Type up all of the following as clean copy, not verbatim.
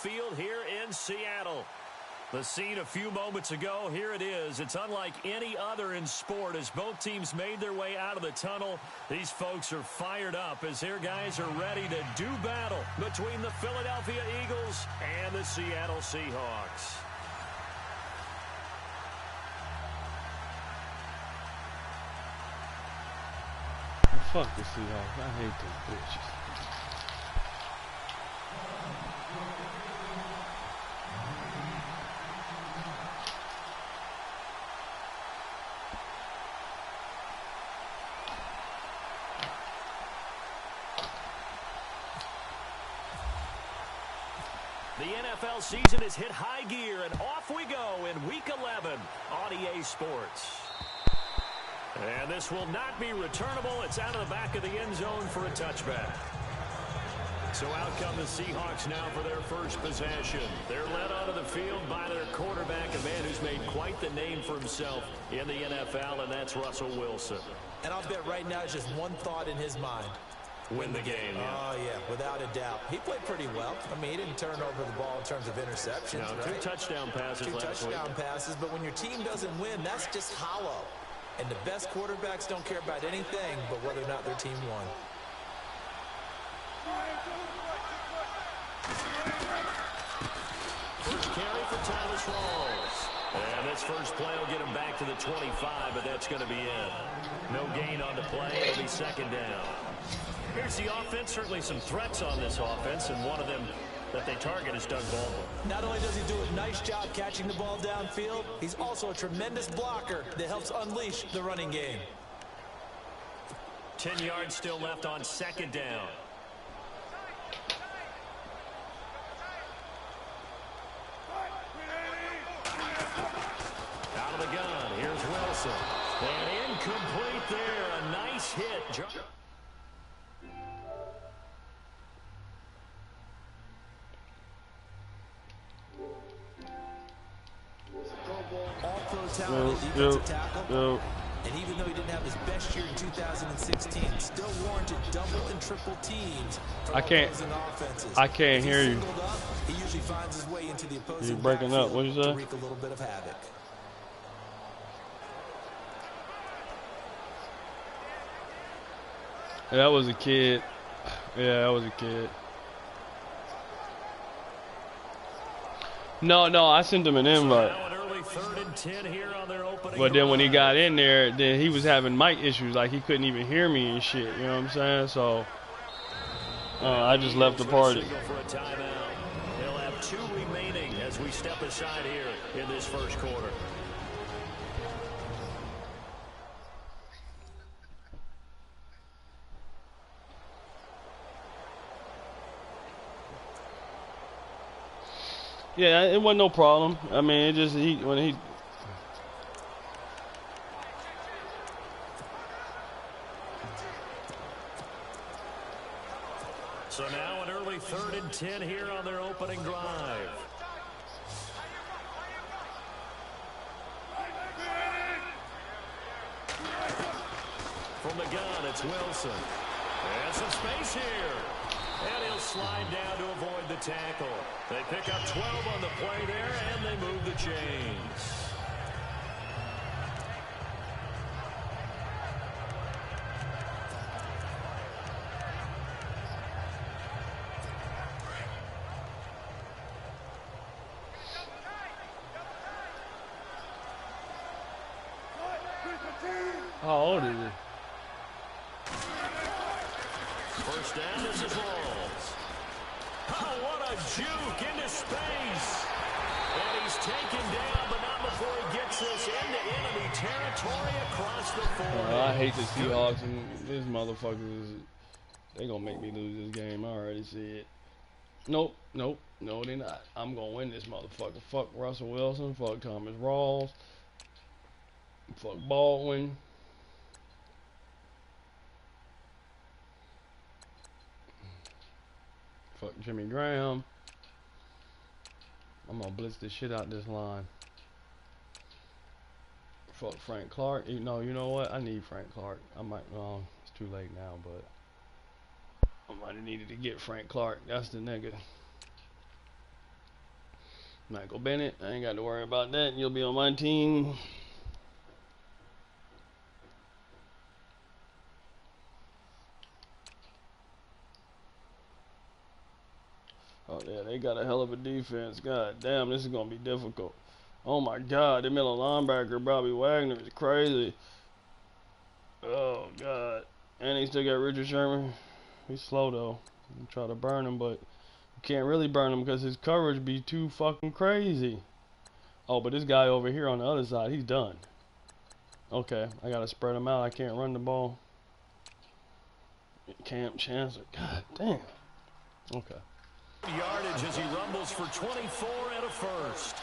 Field here in Seattle. The scene a few moments ago, here it is. It's unlike any other in sport as both teams made their way out of the tunnel. These folks are fired up as their guys are ready to do battle between the Philadelphia Eagles and the Seattle Seahawks. Fuck the Seahawks. I hate those bitches. The NFL season has hit high gear, and off we go in Week 11 on EA Sports. And this will not be returnable. It's out of the back of the end zone for a touchback. So out come the Seahawks now for their first possession. They're led onto the field by their quarterback, a man who's made quite the name for himself in the NFL, and that's Russell Wilson. And I'll bet right now it's just one thought in his mind. Win the game. Yeah. Oh, yeah, without a doubt. He played pretty well. I mean, he didn't turn over the ball in terms of interceptions. No, right? two touchdown passes last week. Passes, but when your team doesn't win, that's just hollow. And the best quarterbacks don't care about anything but whether or not their team won. First carry for Thomas Rawls. And this first play will get him back to the 25, but that's going to be it. No gain on the play. It'll be second down. Here's the offense. Certainly some threats on this offense, and one of them that they target is Doug Baldwin. Not only does he do a nice job catching the ball downfield, he's also a tremendous blocker that helps unleash the running game. 10 yards still left on second down. Out of the gun, here's Wilson. And incomplete there, a nice hit. All-pro talent at defensive tackle. And even though he didn't have his best year in 2016, still warranted double and triple teams. I can't hear you. He usually finds his way into the opposing You're breaking up. What you say? to wreak a little bit of havoc. Yeah, that was a kid. Yeah, that was a kid. No, I sent him an invite. But then when he got in there, then he was having mic issues. Like, he couldn't even hear me and shit. You know what I'm saying? So, I just left the party. They'll have 2 remaining as we step aside here in this first quarter. Yeah, it wasn't no problem. I mean, it just when he. So now an early 3rd and 10 here on their opening drive. From the gun, it's Wilson. And some space here. And he'll slide down to avoid the tackle. They pick up 12 on the play there, and they move the chains. How old is he? First down, this is Rawls. Oh, what a juke into space. And he's taken down, but not before he gets this into enemy territory across the 40. I hate the Seahawks, and these motherfuckers, they gonna make me lose this game. I already see it. Nope, no, they not. I'm gonna win this motherfucker. Fuck Russell Wilson, fuck Thomas Rawls, fuck Baldwin. Fuck Jimmy Graham. I'm gonna blitz the shit out this line. Fuck Frank Clark. No, you know what? I need Frank Clark. I might. No, it's too late now, but I might have needed to get Frank Clark. That's the nigga. Michael Bennett, I ain't got to worry about that. You'll be on my team. Oh, yeah, they got a hell of a defense. God damn, this is going to be difficult. Oh, my God. The middle linebacker, Bobby Wagner, is crazy. Oh, God. And they still got Richard Sherman. He's slow, though. You try to burn him, but you can't really burn him because his coverage be too fucking crazy. Oh, but this guy over here on the other side, he's done. Okay, I got to spread him out. I can't run the ball. Camp Chancellor. God damn. Okay. Yardage as he rumbles for 24 and a first.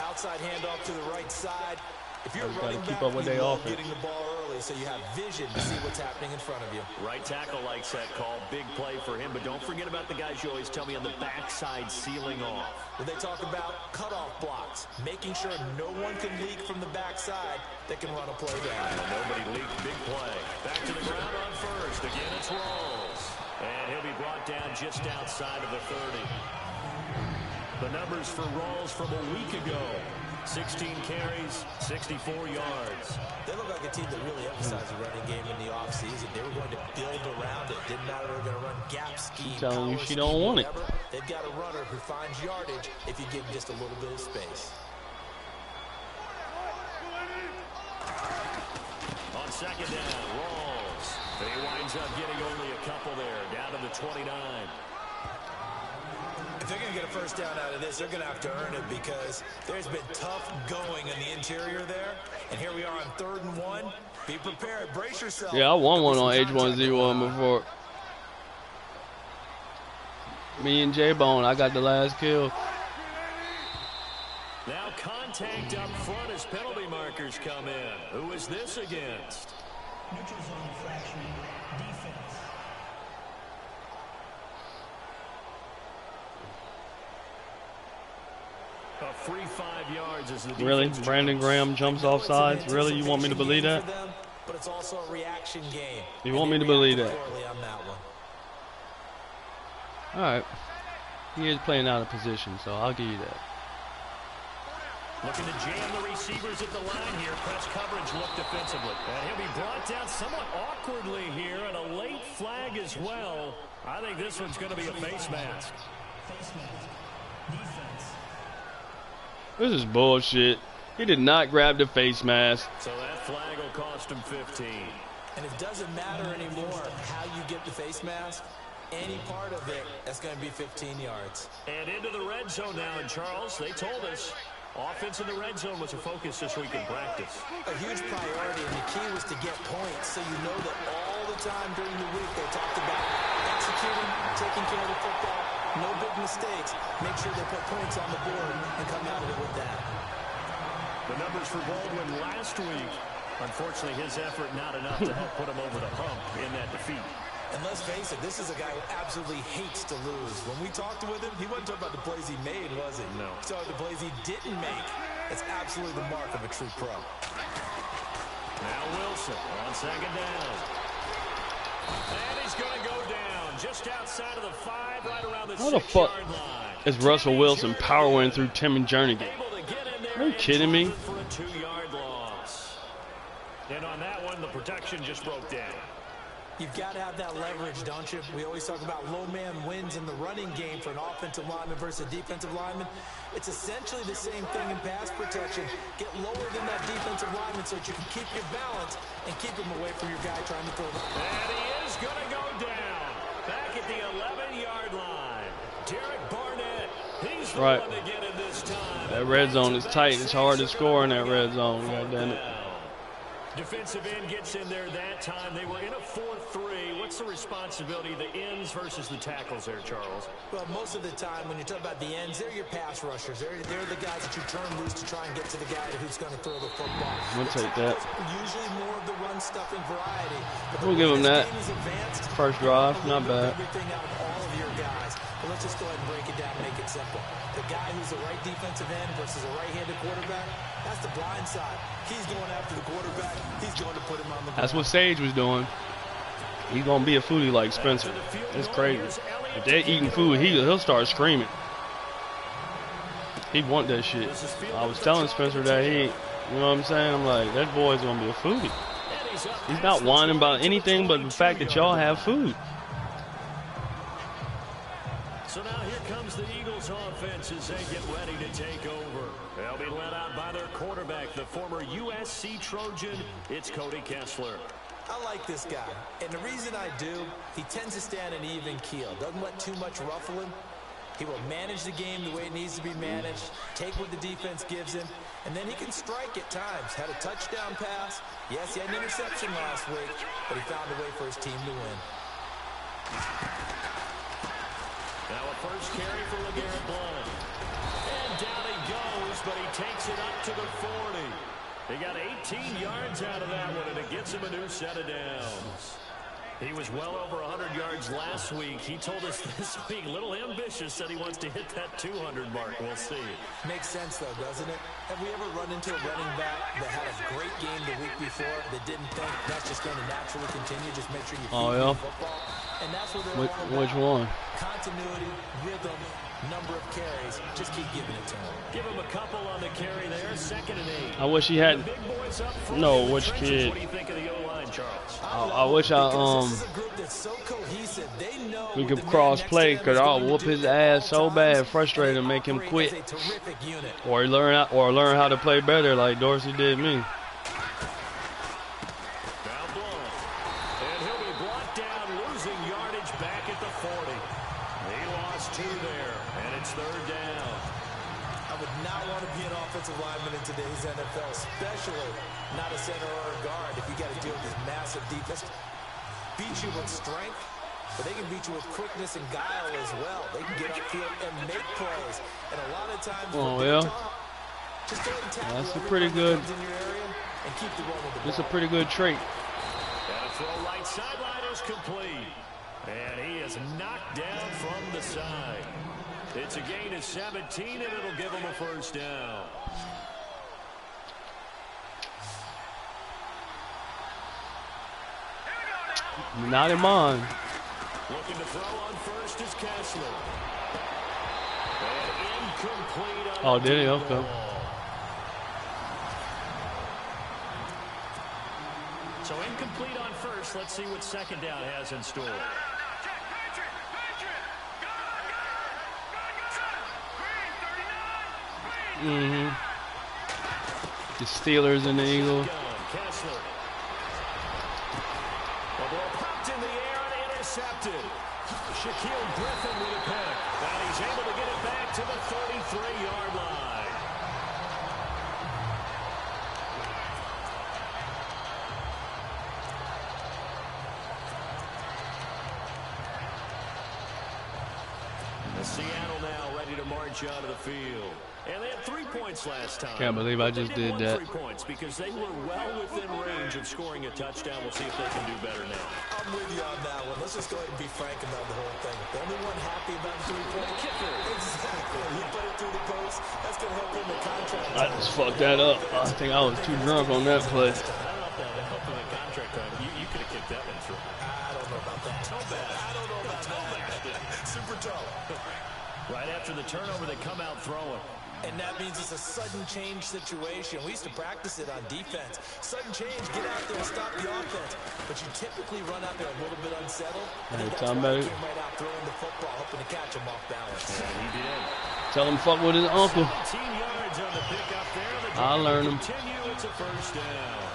Outside handoff to the right side. If you're gotta running keep back, up with you their love offense. getting the ball early so you have vision to see what's happening in front of you. Right tackle likes that call. Big play for him, but don't forget about the guys you always tell me on the backside sealing off. When they talk about cutoff blocks, making sure no one can leak from the backside that can run a play down. And nobody leaked. Big play. Back to the ground on first. Again, it's Rawls. And he'll be brought down just outside of the 30. The numbers for Rawls from a week ago. 16 carries, 64 yards. They look like a team that really emphasized the running game in the offseason. They were going to build around it. Didn't matter if they were going to run gap scheme, She's telling you she scheme, don't want it. whatever. They've got a runner who finds yardage if you give him just a little bit of space. On second down, Rawls. And he winds up getting only a couple there, down to the 29. If they're going to get a first down out of this, they're going to have to earn it because there's been tough going in the interior there. And here we are on 3rd and 1. Be prepared. Brace yourself. Yeah, I won one on H1Z1 before. Me and J-Bone, I got the last kill. Now contact up front as penalty markers come in. Who is this against? Neutral zone infraction. Defense. A free 5 yards as the defense. Really? Brandon Graham jumps off sides? Really? You want me to believe that? But it's also a reaction game. You want me to believe that? Alright. He is playing out of position, so I'll give you that. Looking to jam the receivers at the line here. Press coverage look defensively. And he'll be brought down somewhat awkwardly here, and a late flag as well. I think this one's going to be a face mask. Face mask. Defense. This is bullshit. He did not grab the face mask. So that flag will cost him 15. And it doesn't matter anymore how you get the face mask. Any part of it, that's going to be 15 yards. And into the red zone now. And Charles, they told us offense in the red zone was a focus this week in practice. A huge priority, and the key was to get points. So you know that all the time during the week they talked about executing, taking care of the football, no big mistakes. Make sure they put points on the board and come out of it with that. The numbers for Baldwin last week. Unfortunately, his effort not enough to help put him over the hump in that defeat. And let's face it, this is a guy who absolutely hates to lose. When we talked with him, he wasn't talking about the plays he made, was he? No. He talked about the plays he didn't make. That's absolutely the mark of a true pro. Now Wilson on second down. And he's going to go down just outside of the 5, right around the 6-yard line. Is Russell Wilson powering through Tim and Jernigan? Are you kidding me? For a 2-yard loss. And on that one, the protection just broke down. You've got to have that leverage, don't you? We always talk about low man wins in the running game for an offensive lineman versus a defensive lineman. It's essentially the same thing in pass protection. Get lower than that defensive lineman so that you can keep your balance and keep him away from your guy trying to throw the ball. And he is going to go down. Back at the 11-yard line. Derek Barnett. He's the one to get it this time. That red zone is tight. It's hard to score in that red zone. God damn it. Defensive end gets in there that time. They were in a 4-3. What's the responsibility of the ends versus the tackles there, Charles? Well, most of the time when you talk about the ends, they're your pass rushers. They're the guys that you turn loose to try and get to the guy who's going to throw the football. We'll take that. Usually more of the run-stuffing variety. We'll give him that. First drive, not bad. Everything out of all of your guys. But let's just go ahead and break it down and make it simple. The guy who's the right defensive end versus a right-handed quarterback, that's the blind side. He's going after the quarterback. He's going to put him on the ground. That's what Sage was doing. He's going to be a foodie like Spencer. It's crazy. If they're eating food, he'll start screaming. He want that shit. I was telling Spencer that he, you know what I'm saying? I'm like, that boy's gonna be a foodie. He's not whining about anything but the fact that y'all have food. So now here comes the Eagles offense as they get ready to take over. They'll be led out by their quarterback, the former USC Trojan. It's Cody Kessler. I like this guy, and the reason I do, he tends to stand an even keel. Doesn't let too much ruffle him. He will manage the game the way it needs to be managed, take what the defense gives him, and then he can strike at times. Had a touchdown pass. Yes, he had an interception last week, but he found a way for his team to win. Now a first carry for LeGarrette Blount. And down he goes, but he takes it up to the 40. He got 18 yards out of that one, and it gets him a new set of downs. He was well over 100 yards last week. He told us this week, a little ambitious, said he wants to hit that 200 mark. We'll see. Makes sense, though, doesn't it? Have we ever run into a running back that had a great game the week before that didn't think that's just going to naturally continue? Just make sure you feed the football. And that's what they're all about. Which one? Continuity, rhythm, number of carries. Just keep giving it to him. Give him a couple on the carry there. 2nd and 8. I wish he had. No, which kid? What do you think of the O-line, Charles? I wish we could cross play, because I'll whoop his ass so bad, frustrated, and make him quit, or learn how to play better like Dorsey did me. And he'll be brought down, losing yardage back at the 40. He lost 2 there, and it's 3rd down. I would not want to be an offensive lineman in today's NFL, especially not a center or a guard if you got to deal with this massive defense. Beat you with strength, but they can beat you with quickness and guile as well. They can get upfield and make plays. And a lot of times, just go ahead and tackle that's a pretty good. in your area and keep the run with the ball. It's a pretty good trait. And a throw right sideline is complete. And he is knocked down from the side. It's a gain of 17, and it'll give him a first down. Not in mine. Looking to throw on first is Kessler. And incomplete. Oh, did he? Okay. So incomplete on first. Let's see what 2nd down has in store. The Steelers and the Eagles. Kessler. The ball popped in the air and intercepted. Shaquille Griffin with a pick. And he's able to get it back to the 33-yard line. And Seattle now ready to march out of the field. And they had 3 points last time. Can't believe I just did that. 3 points because they were well within range of scoring a touchdown. We'll see if they can do better now. I'm with you on that one. Let's just go ahead and be frank about the whole thing. The only one happy about the 3-point kicker. Exactly. He put it through the post. That's going to help him in the contract. I just fucked that up. I think I was too drunk on that play. I don't know if that helped him in contract time. You could have kicked that one through. I don't know about that. Toe bad. I don't know about that. Super toe. Right after the turnover, they come out throwing. And that means it's a sudden change situation. We used to practice it on defense. Sudden change, get out there and stop the offense. But you typically run out there a little bit unsettled. And that's why he came right out throwing the football, hoping to catch him off balance. Yeah, he did. Tell him fuck with his uncle. 17 yards on the pick up there. The I learned him. Continue. It's a first down.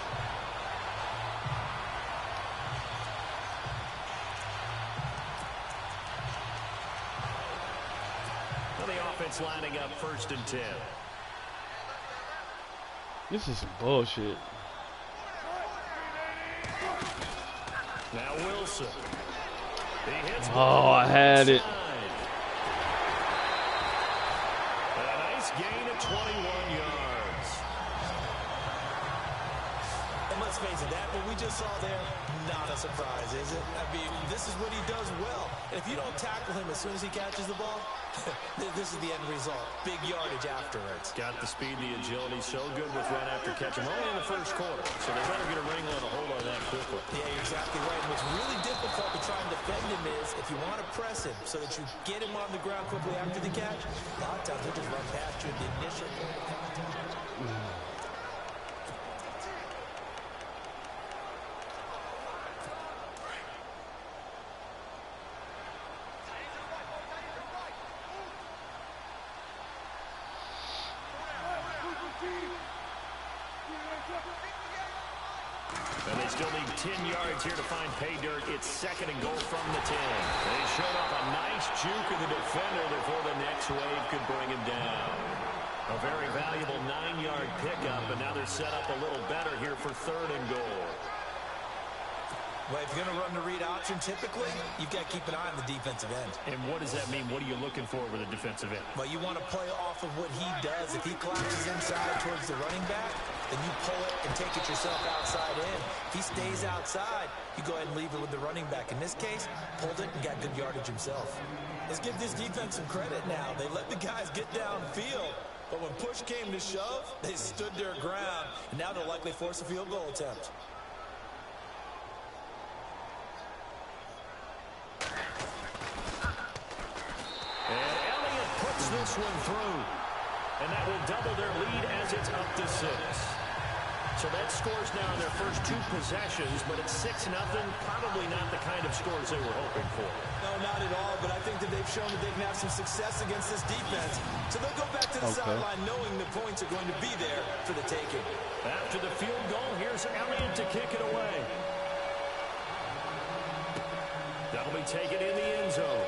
The offense lining up 1st and 10. This is some bullshit. Now Wilson. He hits I had it. A nice gain of 21 yards. And let's face it, that what we just saw there, not a surprise, is it? I mean, this is what he does well. And if you don't tackle him as soon as he catches the ball, This is the end result. Big yardage afterwards. Got the speed, the agility, so good with run after catch. We're only in the first quarter, so they better get a wrinkle and a hold on that quickly. Yeah, you're exactly right. And what's really difficult to try and defend him is if you want to press him so that you get him on the ground quickly after the catch, a lot of times he'll just run past you at the initial point of contact. And they still need 10 yards here to find pay dirt. It's second and goal from the 10. They showed up a nice juke of the defender before the next wave could bring him down. A very valuable 9-yard pickup, and now they're set up a little better here for third and goal. Well, if you're going to run the read option, typically, you've got to keep an eye on the defensive end. And what does that mean? What are you looking for with a defensive end? Well, you want to play off of what he does. If he collapses inside towards the running back, then you pull it and take it yourself outside in. If he stays outside, you go ahead and leave it with the running back. In this case, pulled it and got good yardage himself. Let's give this defense some credit now. They let the guys get downfield. But when push came to shove, they stood their ground. And now they'll likely force a field goal attempt. And Elliott puts this one through. And that will double their lead as it's up to 6. So that scores now in their first 2 possessions, but it's 6-0. Probably not the kind of scores they were hoping for. No, not at all, but I think that they've shown that they can have some success against this defense. So they'll go back to the sideline knowing the points are going to be there for the taking. After the field goal, here's Elliott to kick it away. That'll be taken in the end zone.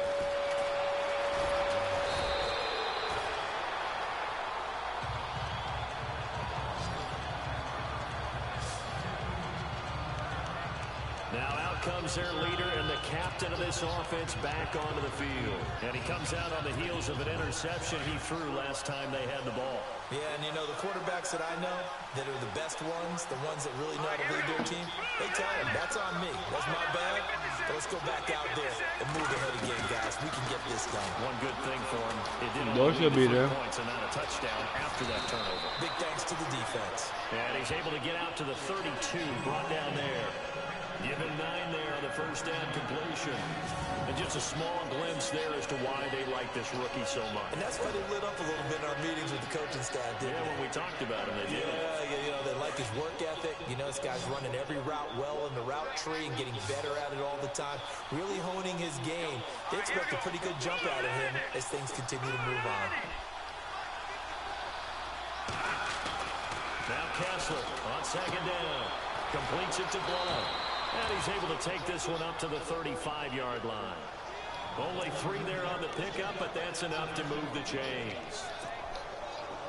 Now out comes their leader and the captain of this offense back onto the field. And he comes out on the heels of an interception he threw last time they had the ball. Yeah, and you know, the quarterbacks that I know that are the best ones, the ones that really know how to lead their team, they tell them, that's on me. That's my bad. But let's go back out there and move ahead again, guys. We can get this done. One good thing for him, it didn't should be there. Points and not a touchdown after that turnover. Big thanks to the defense. And he's able to get out to the 32, brought down there. Given 9 there on the first down completion. And just a small glimpse there as to why they like this rookie so much. And that's why they lit up a little bit in our meetings with the coaching staff, didn't they? When we talked about him, they did. Yeah, you know, they like his work ethic. You know, this guy's running every route well in the route tree and getting better at it all the time. Really honing his game. They expect a pretty good jump out of him as things continue to move on. Now Kessler on second down. Completes it to Blount. And he's able to take this one up to the 35-yard line. Only 3 there on the pickup, but that's enough to move the chains.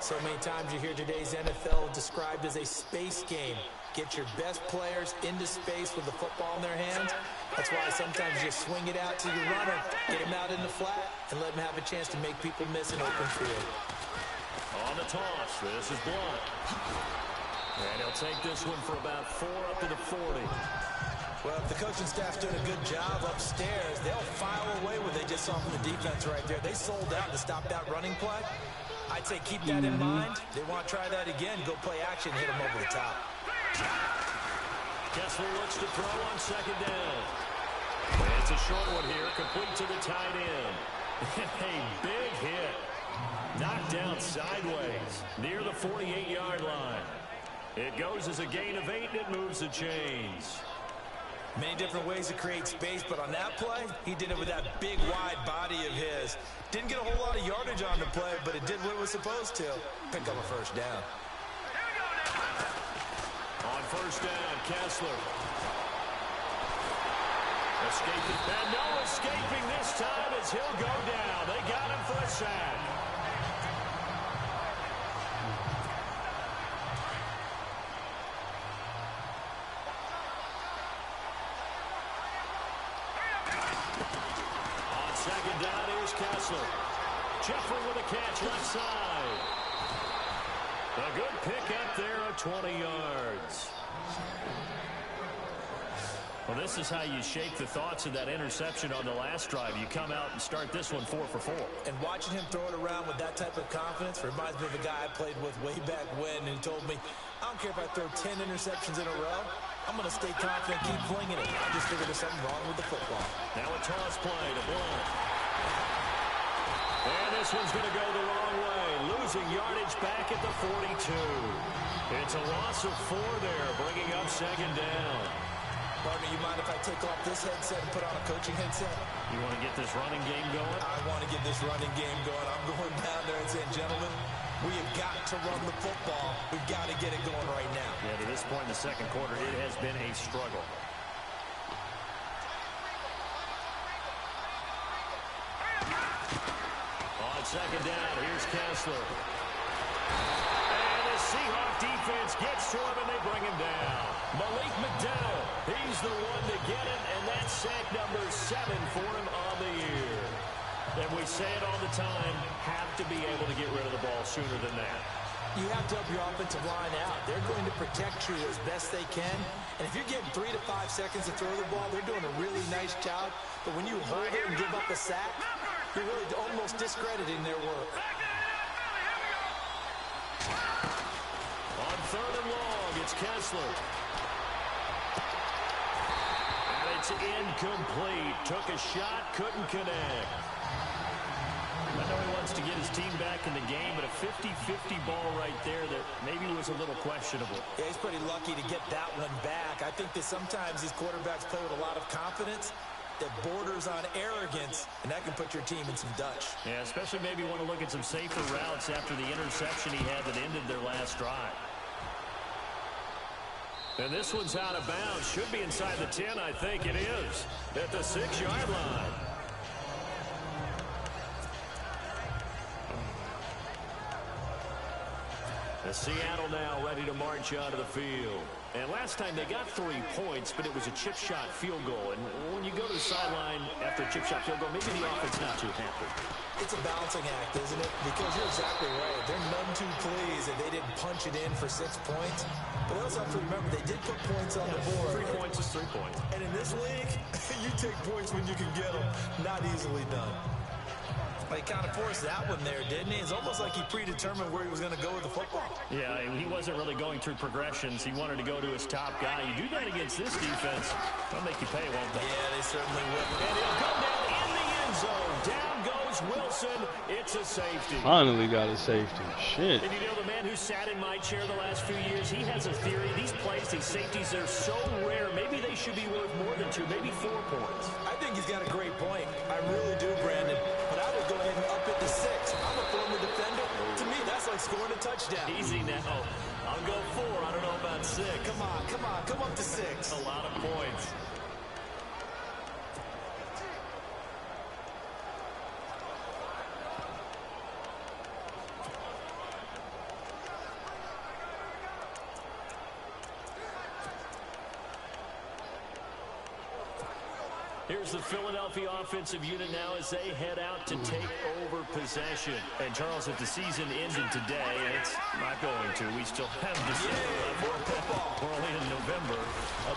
So many times you hear today's NFL described as a space game. Get your best players into space with the football in their hands. That's why sometimes you swing it out to your runner, get him out in the flat, and let him have a chance to make people miss an open field. On the toss, this is Blount. And he'll take this one for about 4 up to the 40. Well, if the coaching staff's doing a good job upstairs, they'll file away what they just saw from the defense right there. They sold out to stop that running play. I'd say keep that in mind. They want to try that again. Go play action, hit them over the top. Kessler looks to throw on second down. It's a short one here, complete to the tight end. A big hit. Knocked down sideways near the 48-yard line. It goes as a gain of 8, and it moves the chains. Many different ways to create space, but on that play, he did it with that big, wide body of his. Didn't get a whole lot of yardage on the play, but it did what it was supposed to. Pick up a first down. On first down, Kessler. Escaping. And no escaping this time as he'll go down. They got him for a sack. Second down, here's Kessler. Jeffrey with a catch left side. A good pick up there of 20 yards. Well, this is how you shake the thoughts of that interception on the last drive. You come out and start this one 4 for 4. And watching him throw it around with that type of confidence reminds me of a guy I played with way back when, and he told me, I don't care if I throw 10 interceptions in a row, I'm going to stay confident, keep flinging it. I just figured there's something wrong with the football. Now a toss play to Blount. And this one's going to go the wrong way, losing yardage back at the 42. It's a loss of 4 there, bringing up second down. Partner, you mind if I take off this headset and put on a coaching headset? You want to get this running game going? I want to get this running game going. I'm going down there and saying, gentlemen, we have got to run the football. We've got to get it going right now. Yeah, to this point in the second quarter, it has been a struggle. On second down, here's Kessler. And the Seahawk defense gets to him, and they bring him down. Malik McDowell, he's the one to get it, and that's sack number 7 for him on the year. And we say it all the time, have to be able to get rid of the ball sooner than that. You have to help your offensive line out. They're going to protect you as best they can. And if you're getting 3 to 5 seconds to throw the ball, they're doing a really nice job. But when you hold it and give up a sack, you're really almost discrediting their work. On third and long, it's Kessler. And it's incomplete. Took a shot, couldn't connect. I know he wants to get his team back in the game, but a 50-50 ball right there that maybe was a little questionable. Yeah, he's pretty lucky to get that one back. I think that sometimes these quarterbacks play with a lot of confidence that borders on arrogance, and that can put your team in some Dutch. Yeah, especially maybe want to look at some safer routes after the interception he had that ended their last drive. And this one's out of bounds. Should be inside the 10, I think it is. At the 6-yard line. Seattle now ready to march out of the field. And last time they got 3 points, but it was a chip shot field goal. And when you go to the sideline after a chip shot field goal, maybe the offense not too happy. It's a balancing act, isn't it? Because you're exactly right. They're none too pleased that they didn't punch it in for 6 points. But they also have to remember they did put points on the board. 3 points is 3 points. And in this league, you take points when you can get them. Not easily done. He kind of forced that one there, didn't he? It's almost like he predetermined where he was going to go with the football. Yeah, he wasn't really going through progressions. He wanted to go to his top guy. You do that against this defense, they'll make you pay, won't they? Yeah, they certainly will. And he'll come down in the end zone. Down goes Wilson. It's a safety. Finally got a safety. Shit. And you know, the man who sat in my chair the last few years, he has a theory. These plays, these safeties, they're so rare. Maybe they should be worth more than 2, maybe 4 points. I think he's got a great point. I really do, Brandon. But I would go ahead and up it to 6. I'm a former defender. To me, that's like scoring a touchdown. Easy now. I'll go 4. I don't know about 6. Come on. Come up to 6. A lot of points. Here's the Philadelphia offensive unit now as they head out to take over possession. And, Charles, if the season ended today, and it's not going to, we still have December left. We're only in November.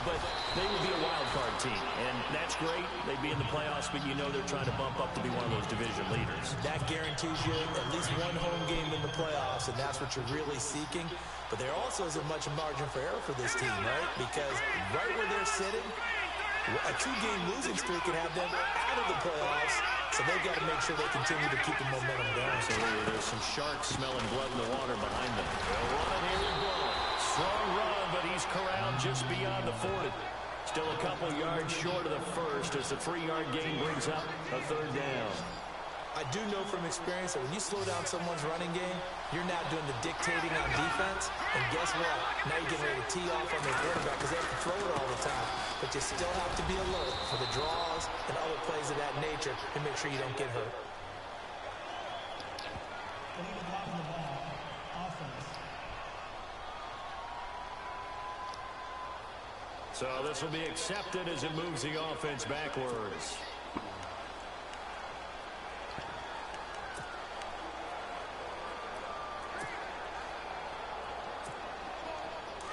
But they would be a wild card team, and that's great. They'd be in the playoffs, but you know they're trying to bump up to be one of those division leaders. That guarantees you at least one home game in the playoffs, and that's what you're really seeking. But there also isn't much margin for error for this team, right? Because right where they're sitting, a 2-game losing streak can have them out of the playoffs, so they've got to make sure they continue to keep the momentum going. Absolutely. There's some sharks smelling blood in the water behind them. They'll run it here with Blount. Strong run, but he's corralled just beyond the 40. Still a couple yards short of the first as the 3-yard gain brings up a 3rd down. I do know from experience that when you slow down someone's running game, you're now doing the dictating on defense. And guess what? Now you're getting ready to tee off on their quarterback because they have to throw it all the time. But you still have to be alert for the draws and other plays of that nature to make sure you don't get hurt. They need to block the ball. Offense. So this will be accepted as it moves the offense backwards.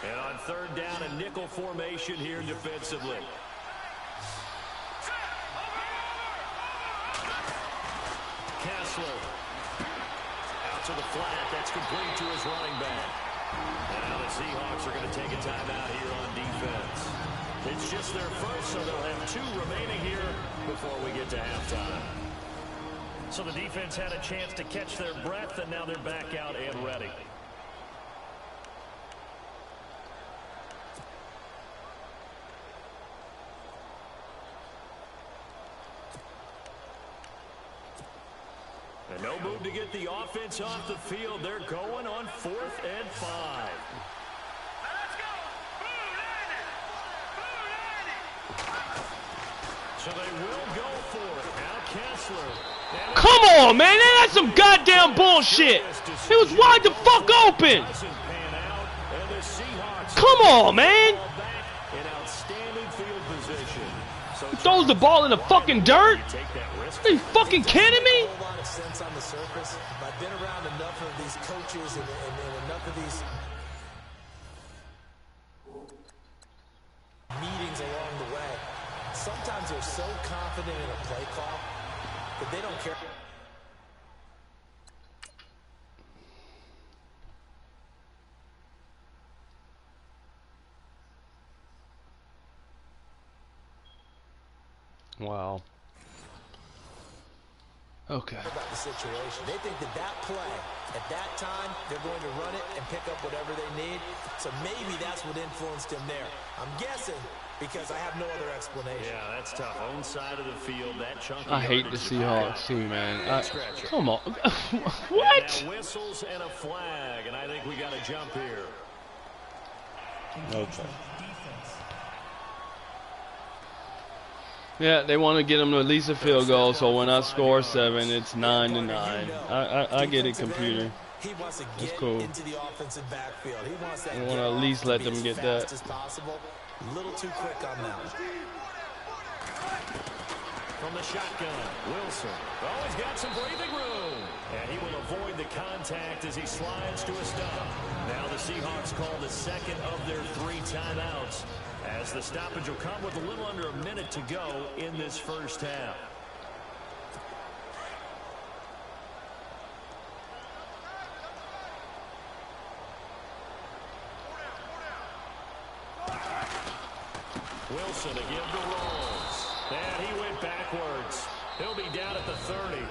And on 3rd down, a nickel formation here defensively. Kessler. Out to the flat. That's complete to his running back. Now the Seahawks are going to take a timeout here on defense. It's just their first, so they'll have 2 remaining here before we get to halftime. So the defense had a chance to catch their breath, and now they're back out and ready. And no move to get the offense off the field. They're going on 4th and 5. Let's go. So they will go for it. Now Kessler. Come on, man. That's some goddamn bullshit. He was wide the fuck open. Come on, man. He throws the ball in the fucking dirt. Are you fucking kidding me? Sense on the surface. I've been around enough of these coaches and enough of these meetings along the way. Sometimes they're so confident in a play call that they don't care. Wow. Okay. About the situation. They think that play, at that time, they're going to run it and pick up whatever they need. So maybe that's what influenced him there. I'm guessing because I have no other explanation. Yeah, that's tough. Own side of the field, that chunk. I hate the Seahawks too, man. Come on. What? And whistles and a flag, and I think we got a jump here. Okay. Yeah, they want to get them to at least a field goal, so when I score 7, it's 9-9. I get it, computer. It's cool. I want to at least let them get that. A little too quick on that. From the shotgun, Wilson. Oh, he's got some breathing room. And he will avoid the contact as he slides to a stop. Now the Seahawks call the second of their 3 timeouts, as the stoppage will come with a little under a minute to go in this first half. Wilson again to Rolls. And he went backwards. He'll be down at the 30.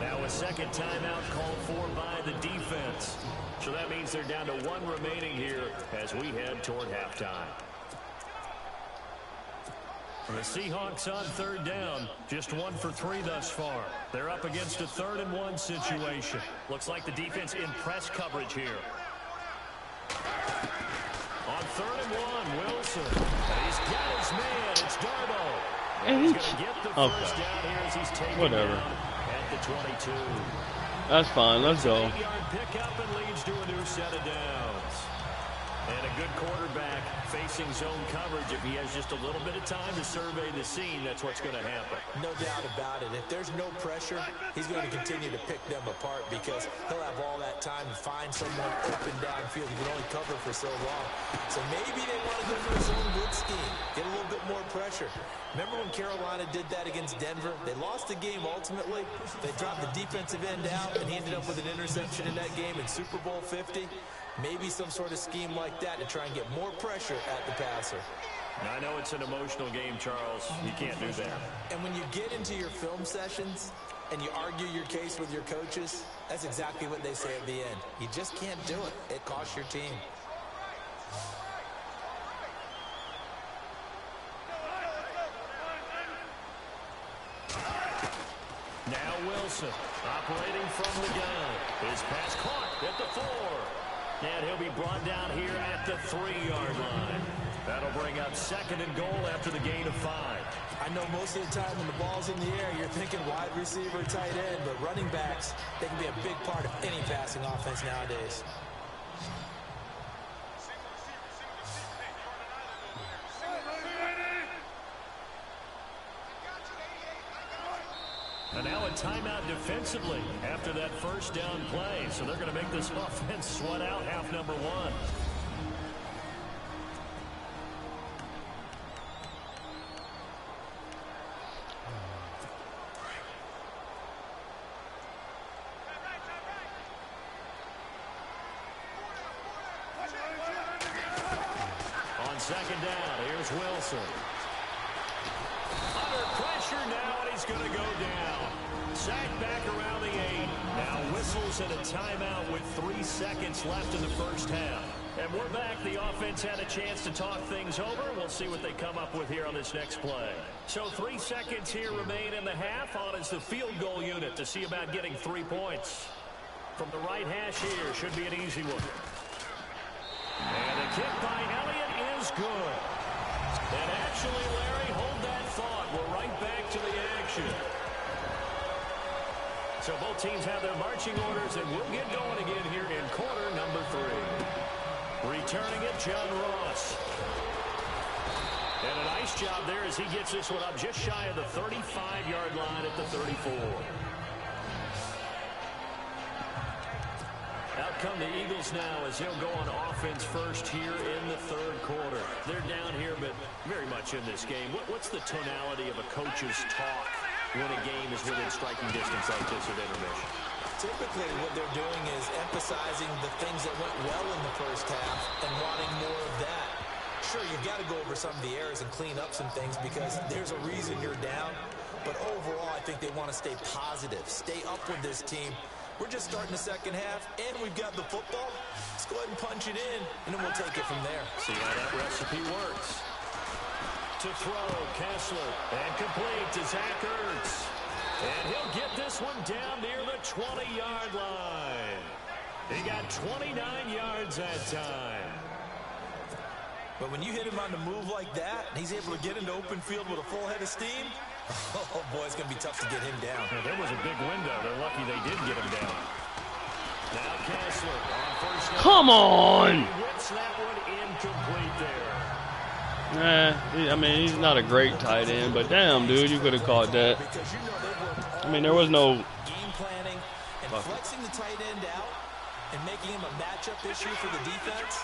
Now a second timeout called for by the defense. So that means they're down to 1 remaining here as we head toward halftime. The Seahawks on 3rd down, just 1 for 3 thus far. They're up against a 3rd and 1 situation. Looks like the defense in press coverage here. On 3rd and 1, Wilson. And he's got his man. It's Darbo. And he's going to get the first down here as he's taken down at the 22. That's fine. Let's go. 8-yard pickup and leads to a new set of downs. And a good quarterback facing zone coverage. If he has just a little bit of time to survey the scene, that's what's going to happen. No doubt about it. If there's no pressure, he's going to continue to pick them apart because he'll have all that time to find someone open downfield. He can only cover for so long. So maybe they want to go for a zone blitz scheme, get a little bit more pressure. Remember when Carolina did that against Denver? They lost the game ultimately. They dropped the defensive end out, and he ended up with an interception in that game in Super Bowl 50. Maybe some sort of scheme like that to try and get more pressure at the passer. I know it's an emotional game, Charles. You can't do that. And when you get into your film sessions and you argue your case with your coaches, that's exactly what they say at the end. You just can't do it. It costs your team. Now Wilson operating from the gun. His pass caught at the 4. And he'll be brought down here at the 3-yard line. That'll bring up 2nd and goal after the gain of 5. I know most of the time when the ball's in the air, you're thinking wide receiver, tight end, but running backs, they can be a big part of any passing offense nowadays. And now a timeout defensively after that first down play. So they're going to make this offense sweat out half number 1. second down. Here's Wilson. Under pressure now, and he's going to go down. Sacked back around the 8. Now whistles and a timeout with 3 seconds left in the first half. And we're back. The offense had a chance to talk things over. We'll see what they come up with here on this next play. So 3 seconds here remain in the half. On is the field goal unit to see about getting 3 points. From the right hash here, should be an easy one. And the kick by Elliott is good. And actually, Larry, hold that thought. We're right back to the action. So both teams have their marching orders, and we'll get going again here in quarter number 3. Returning it, John Ross. And a nice job there as he gets this one up just shy of the 35-yard line at the 34. Out come the Eagles now as they'll go on offense first here in the third quarter. They're down here, but very much in this game. What's the tonality of a coach's talk when a game is within striking distance like this at intermission? Typically, what they're doing is emphasizing the things that went well in the first half and wanting more of that. Sure, you've got to go over some of the errors and clean up some things because there's a reason you're down. But overall, I think they want to stay positive, stay up with this team. We're just starting the second half, and we've got the football. Let's go ahead and punch it in, and then we'll take it from there. See how that recipe works. To throw, Kessler, and complete to Zach Ertz. And he'll get this one down near the 20-yard line. He got 29 yards that time. But when you hit him on the move like that, and he's able to get into open field with a full head of steam, oh, boy, it's going to be tough to get him down. Yeah, there was a big window. They're lucky they did get him down. Now Kessler on first down. Come on! He whips that one incomplete there. I mean, he's not a great tight end, but damn, dude, you could have caught that. I mean, there was no game planning and flexing the tight end out and making him a matchup issue for the defense.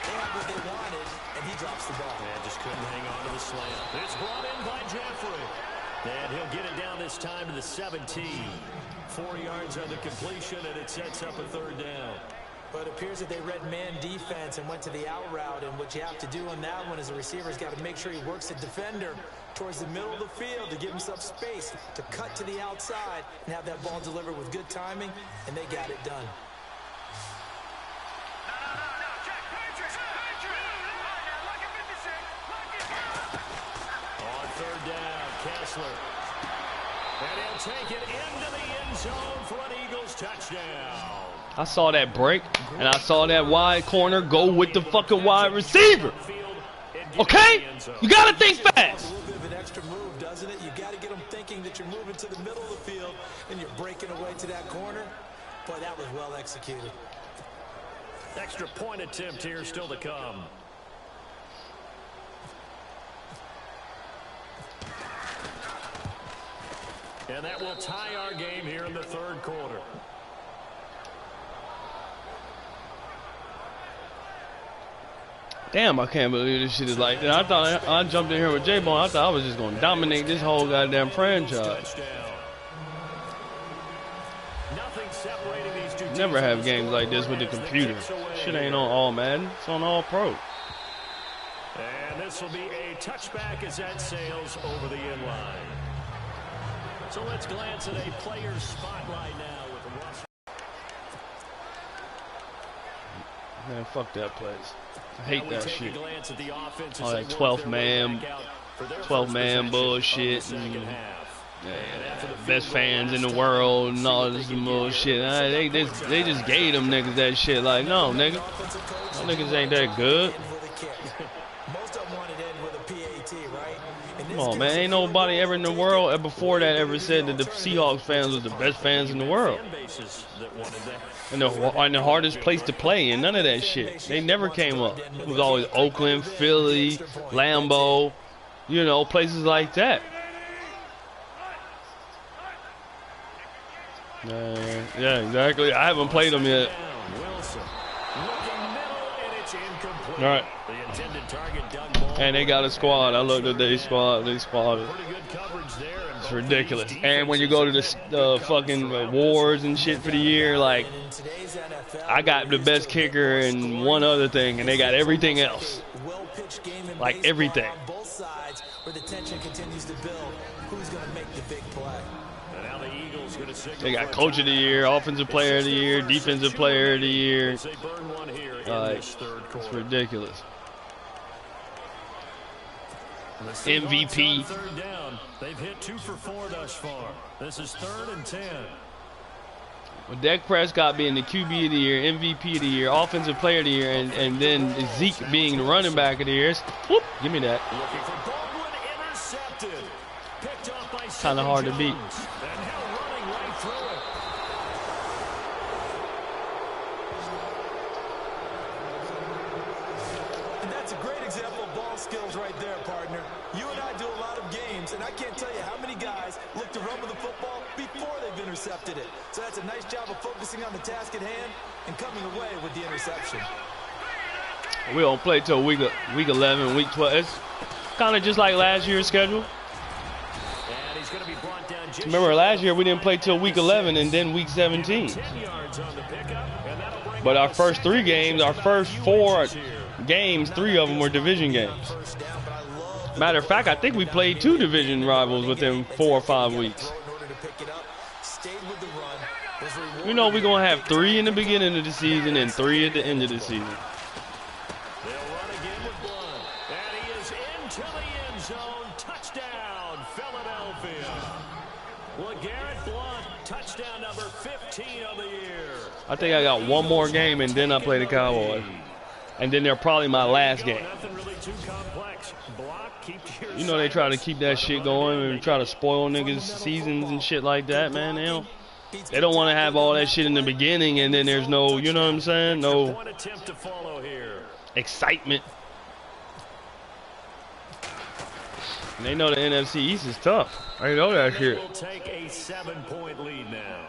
They had what they wanted, and he drops the ball. Yeah, just couldn't hang on to the slant. It's brought in by Jeffrey. And he'll get it down this time to the 17. 4 yards on the completion, and it sets up a third down. But it appears that they read man defense and went to the out route, and what you have to do on that one is the receiver's got to make sure he works the defender towards the middle of the field to give himself space to cut to the outside and have that ball delivered with good timing, and they got it done. On third down, Kessler. And he'll take it into the end zone for an Eagles touchdown. I saw that break, and I saw that wide corner go with the fucking wide receiver. Okay? You got to think fast. A little bit of an extra move, doesn't it? You got to get them thinking that you're moving to the middle of the field and you're breaking away to that corner. Boy, that was well executed. Extra point attempt here still to come. And that will tie our game here in the third quarter. Damn, I can't believe this shit is like that. I thought I jumped in here with J-Bone. I thought I was just going to dominate this whole goddamn franchise. Never have games like this with the computer. Shit ain't on all Madden. It's on all Pro. And this will be a touchback as that sails over the inline. So let's glance at a player's spotlight now with Russell. Man, fuck that place. I hate that shit. All that 12th man bullshit and best fans in the world and all this bullshit. They just gave them niggas that shit. Like, no, nigga, them niggas ain't that good. Come on, man. Ain't nobody ever in the world before that ever said that the Seahawks fans was the best fans in the world. And the hardest place to play in. None of that shit. They never came up. It was always Oakland, Philly, Lambeau, you know, places like that. Yeah, exactly. I haven't played them yet. All right. And they got a squad. I looked at their squad. They squad. It's ridiculous. And when you go to the fucking awards and shit for the year, like, I got the best kicker and one other thing, and they got everything else. Like, everything. Both sides, where the tension continues to build. Who's going to make the big play? And now the Eagles going to they got Coach of the Year, Offensive Player of the Year, Defensive Player of the Year. It's ridiculous. MVP. Third down. They've hit 2 for 4 thus far. This is 3rd and 10. With Dak Prescott being the QB of the year, MVP of the year, Offensive Player of the year, and then Zeke being the running back of the year, whoop, give me that. Looking for Baldwin, intercepted. Picked off by Kind of hard to beat. And Hill running right through it. And that's a great example of ball skills right there, partner. You and I do a lot of games, and I can't tell you how many guys look to run with the football before they've intercepted it. So that's a nice job of focusing on the task at hand and coming away with the interception. We don't play till week 11, week 12. It's kind of just like last year's schedule. And he's going to be brought down. Remember last year we didn't play till week 11 and then week 17. 10 yards on the pickup, and that'll bring But our first 3 games, our first 4 games, 3 of them were division games. Matter of fact, I think we played 2 division rivals within 4 or 5 weeks. You know we're going to have 3 in the beginning of the season and 3 at the end of the season. They'll run again with Blunt. And he is into the end zone. Touchdown, Philadelphia. LeGarrette Blunt, touchdown number 15 of the year. I think I got 1 more game and then I play the Cowboys. And then they're probably my last game. Nothing really too complex. Block, keep to yourself. You know they try to keep that shit going and try to spoil niggas' seasons and shit like that, man. They don't want to have all that shit in the beginning and then there's no, you know what I'm saying? No One attempt to follow here. excitement. And they know the NFC East is tough. I know that They shit. will take a 7-point lead now.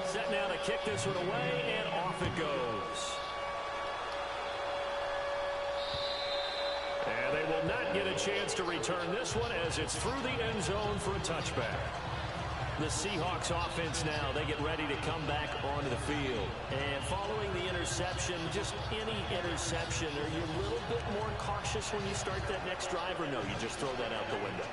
Set now to kick this one away, and off it goes. And they will not get a chance to return this one as it's through the end zone for a touchback. The Seahawks offense now, they get ready to come back onto the field. And following the interception, just any interception, are you a little bit more cautious when you start that next drive, or no, you just throw that out the window?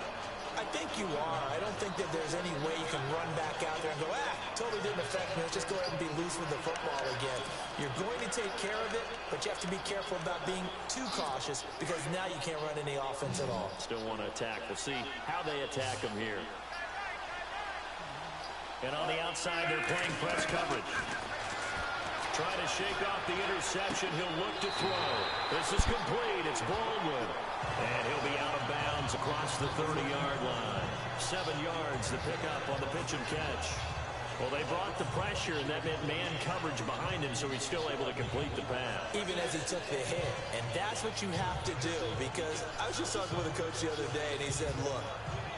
I think you are. I don't think that there's any way you can run back out there and go, totally didn't affect me. Let's just go ahead and be loose with the football again. You're going to take care of it, but you have to be careful about being too cautious because now you can't run any offense at all. Still want to attack. We'll see how they attack them here. And on the outside, they're playing press coverage. Trying to shake off the interception. He'll look to throw. This is complete. It's Baldwin. And he'll be out of bounds across the 30-yard line. 7 yards to pick up on the pitch and catch. Well, they brought the pressure, and that meant man coverage behind him, so he's still able to complete the pass. Even as he took the hit. And that's what you have to do, because I was just talking with a coach the other day, and he said, look,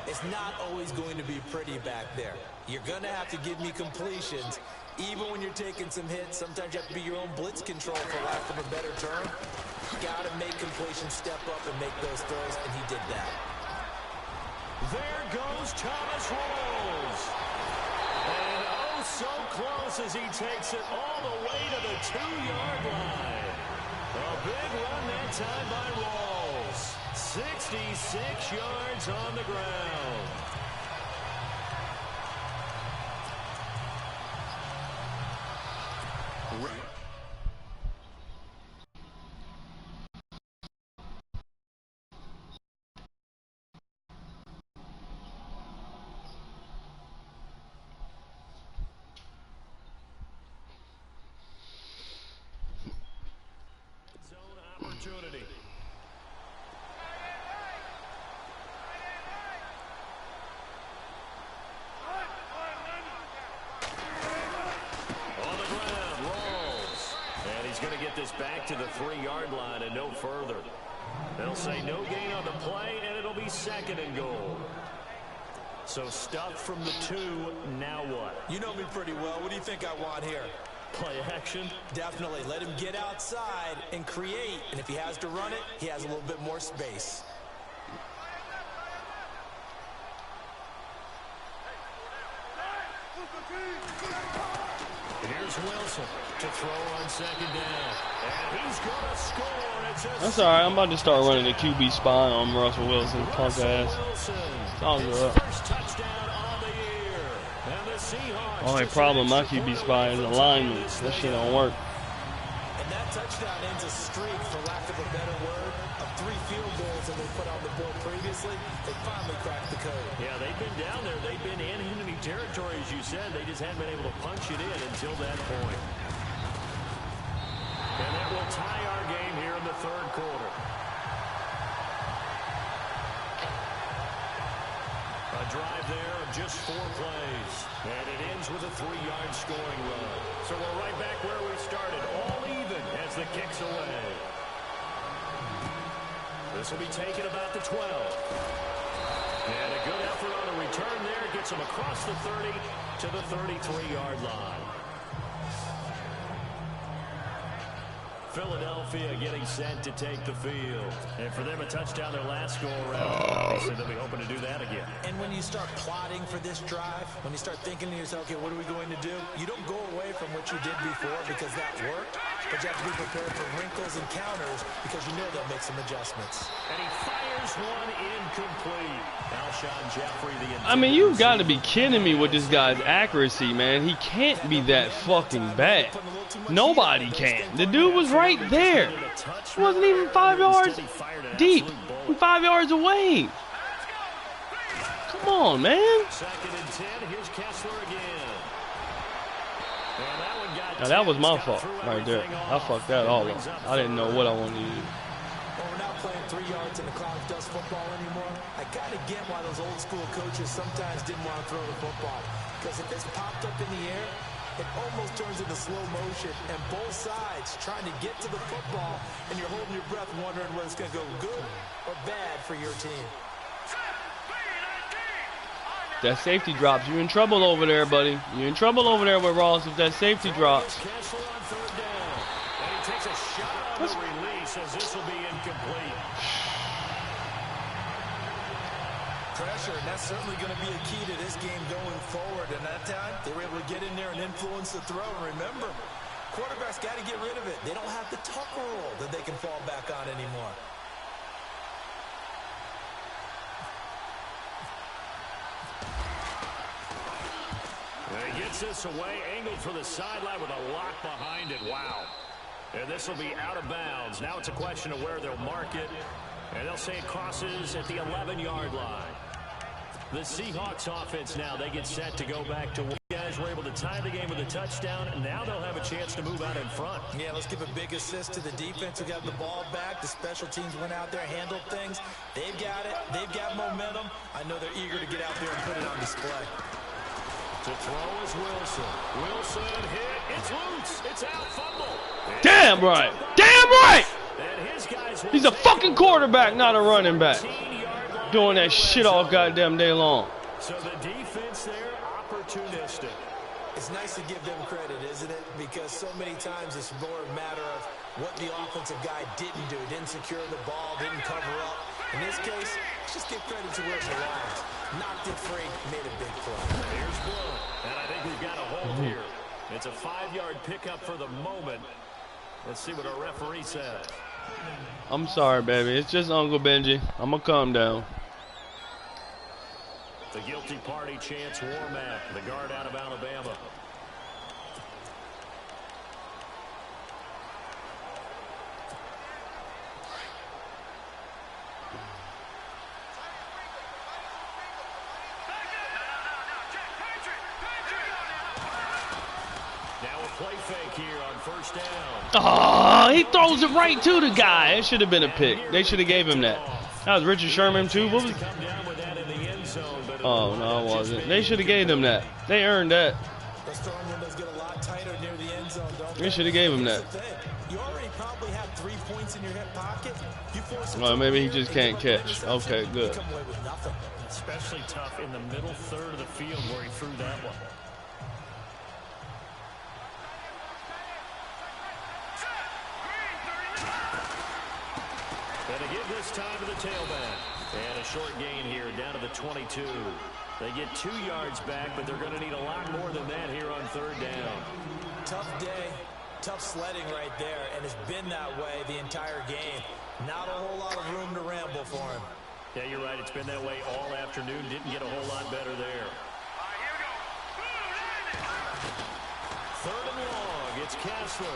it's not always going to be pretty back there. You're going to have to give me completions. Even when you're taking some hits, sometimes you have to be your own blitz control, for lack of a better term. You got to make completions, step up, and make those throws, and he did that. There goes Thomas Rolls. And oh, so close as he takes it all the way to the 2-yard line. A big run that time by Rolls. 66 yards on the ground. Zone opportunity. On the ground, Rolls. And he's going to get this back to the 3-yard line and no further. They'll say no gain on the play, and it'll be 2nd and goal. So stuff from the 2, now what? You know me pretty well. What do you think I want here? play action. Definitely. Let him get outside and create. And if he has to run it, he has a little bit more space. Here's Wilson to throw on second down. And he's going to score. That's alright. I'm about to start running the QB spy on Russell Wilson. Punk ass. It's all good. First touchdown on the year. And the Seahawks. Only problem, my QB spy is alignment. That shit don't work. And that touchdown ends a streak, for lack of a better word, of 3 field goals that they put on the board previously. They finally cracked the code. Yeah, they've been down there. They've been in enemy territory, as you said. They just hadn't been able to punch it in until that point. And that will tie our game here in the third quarter. A drive there of just 4 plays. And it ends with a 3-yard scoring run. So we're right back where we started. All even as the kick's away. This will be taken about the 12. And a good effort on a return there. Gets him across the 30 to the 33-yard line. Philadelphia getting set to take the field. And for them, a touchdown their last go-around. Obviously, they'll be hoping to do that again. And when you start plotting for this drive, when you start thinking to yourself, okay, what are we going to do? You don't go away from what you did before because that worked. But you have to be prepared for wrinkles and counters because you know they'll make some adjustments. And he fires one incomplete. Alshon Jeffrey, the I mean, you've got to be kidding me with this guy's accuracy, man. He can't be that fucking bad. Nobody can. The dude was right there. He wasn't even 5 yards deep. 5 yards away. Come on, man. Second and 10. Here's Kessler again. And that one got Now, that was my fault right there. I fucked that all up. I didn't know what I wanted to do. Well, we're not playing 3 yards in the cloud of dust football anymore. I kind of get why those old school coaches sometimes didn't want to throw the football. Because if it's popped up in the air, it almost turns into slow motion, and both sides trying to get to the football, and you're holding your breath wondering whether it's going to go good or bad for your team. That safety drops. You're in trouble over there, buddy. You're in trouble over there with Ross if that safety drops. Kessler on third down. And he takes a shot on the release as this will be incomplete. Pressure, and that's certainly going to be a key to this game going forward. And that time, they were able to get in there and influence the throw. And remember, quarterbacks got to get rid of it. They don't have the tuck rule that they can fall back on anymore. And he gets this away, angled for the sideline with a lock behind it. Wow. And this will be out of bounds. Now it's a question of where they'll mark it. And they'll say it crosses at the 11-yard line. The Seahawks offense now, they get set to go back to work. Guys were able to tie the game with a touchdown, and now they'll have a chance to move out in front. Yeah, let's give a big assist to the defense who got the ball back. The special teams went out there, handled things. They've got it. They've got momentum. I know they're eager to get out there and put it on display. To throw is Wilson. Wilson hit. It's loose. It's out. Fumble. Damn right. Damn right. And his guys He's a fucking quarterback, not a running back. Doing that shit all goddamn day long. So the defense there, opportunistic. It's nice to give them credit, isn't it? Because so many times it's more a matter of what the offensive guy didn't do. Didn't secure the ball, didn't cover up. In this case, let's just give credit to where it belongs. Knocked it free, made a big play. Here's one. And I think we've got a hold here. It's a 5-yard pickup for the moment. Let's see what our referee says. I'm sorry, baby. It's just Uncle Benji. I'm going to calm down. The guilty party chants Warmack, the guard out of Alabama. Now a play fake here on first down. Oh, he throws it right to the guy. It should have been a pick. They should have gave him that. That was Richard Sherman, too. What was? Oh, no, it wasn't. They should have gave him that. They earned that. They should have gave him that. You already probably have 3 points in your hip pocket. Well, maybe he just can't catch. Okay, good. Especially tough in the middle third of the field where he threw that one. And they give this time to the tailback. And a short gain here down to the 22. They get 2 yards back, but they're going to need a lot more than that here on 3rd down. Tough day, tough sledding right there, and it's been that way the entire game. Not a whole lot of room to ramble for him. Yeah, you're right. It's been that way all afternoon. Didn't get a whole lot better there. 3rd and long. It's Kessler.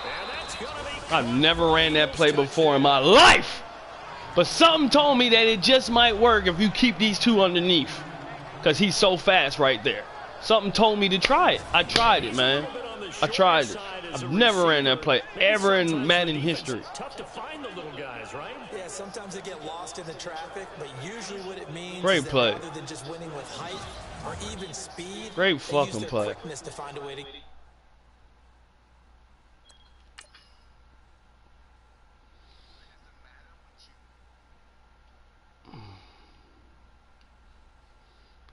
And that's going to be... I've never ran that play before in my life. But something told me that it just might work if you keep these 2 underneath. Because he's so fast right there. Something told me to try it. I tried it, man. I tried it. I've never ran that play ever in Madden history. Tough to find the little guys, right? Yeah, sometimes they get lost in the traffic, but usually what it means Great is that play. rather than just winning with height or even speed, Great they use fucking their play. quickness to find a way to...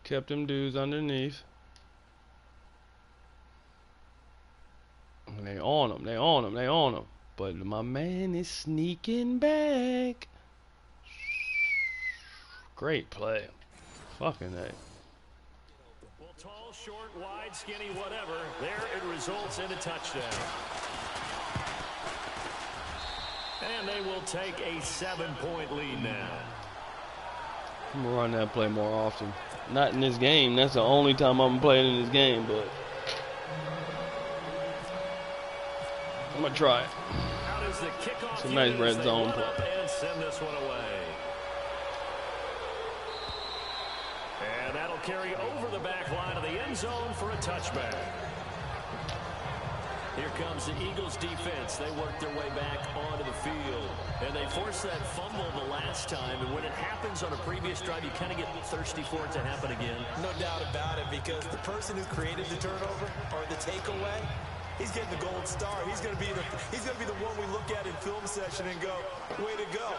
Kept them dudes underneath. And they on them. They on them. They on them. But my man is sneaking back. Great play. Fucking A. Well, tall, short, wide, skinny, whatever. There it results in a touchdown. And they will take a 7-point lead now. I'm gonna run that play more often. Not in this game. That's the only time I'm playing in this game, but I'm gonna try it. It's a nice red zone play. And send this one away. And that'll carry over the back line of the end zone for a touchback. Here comes the Eagles defense. They work their way back onto the field. And they forced that fumble the last time. And when it happens on a previous drive, you kind of get thirsty for it to happen again. No doubt about it, because the person who created the turnover or the takeaway, he's getting the gold star. He's going to be the one we look at in film session and go, way to go.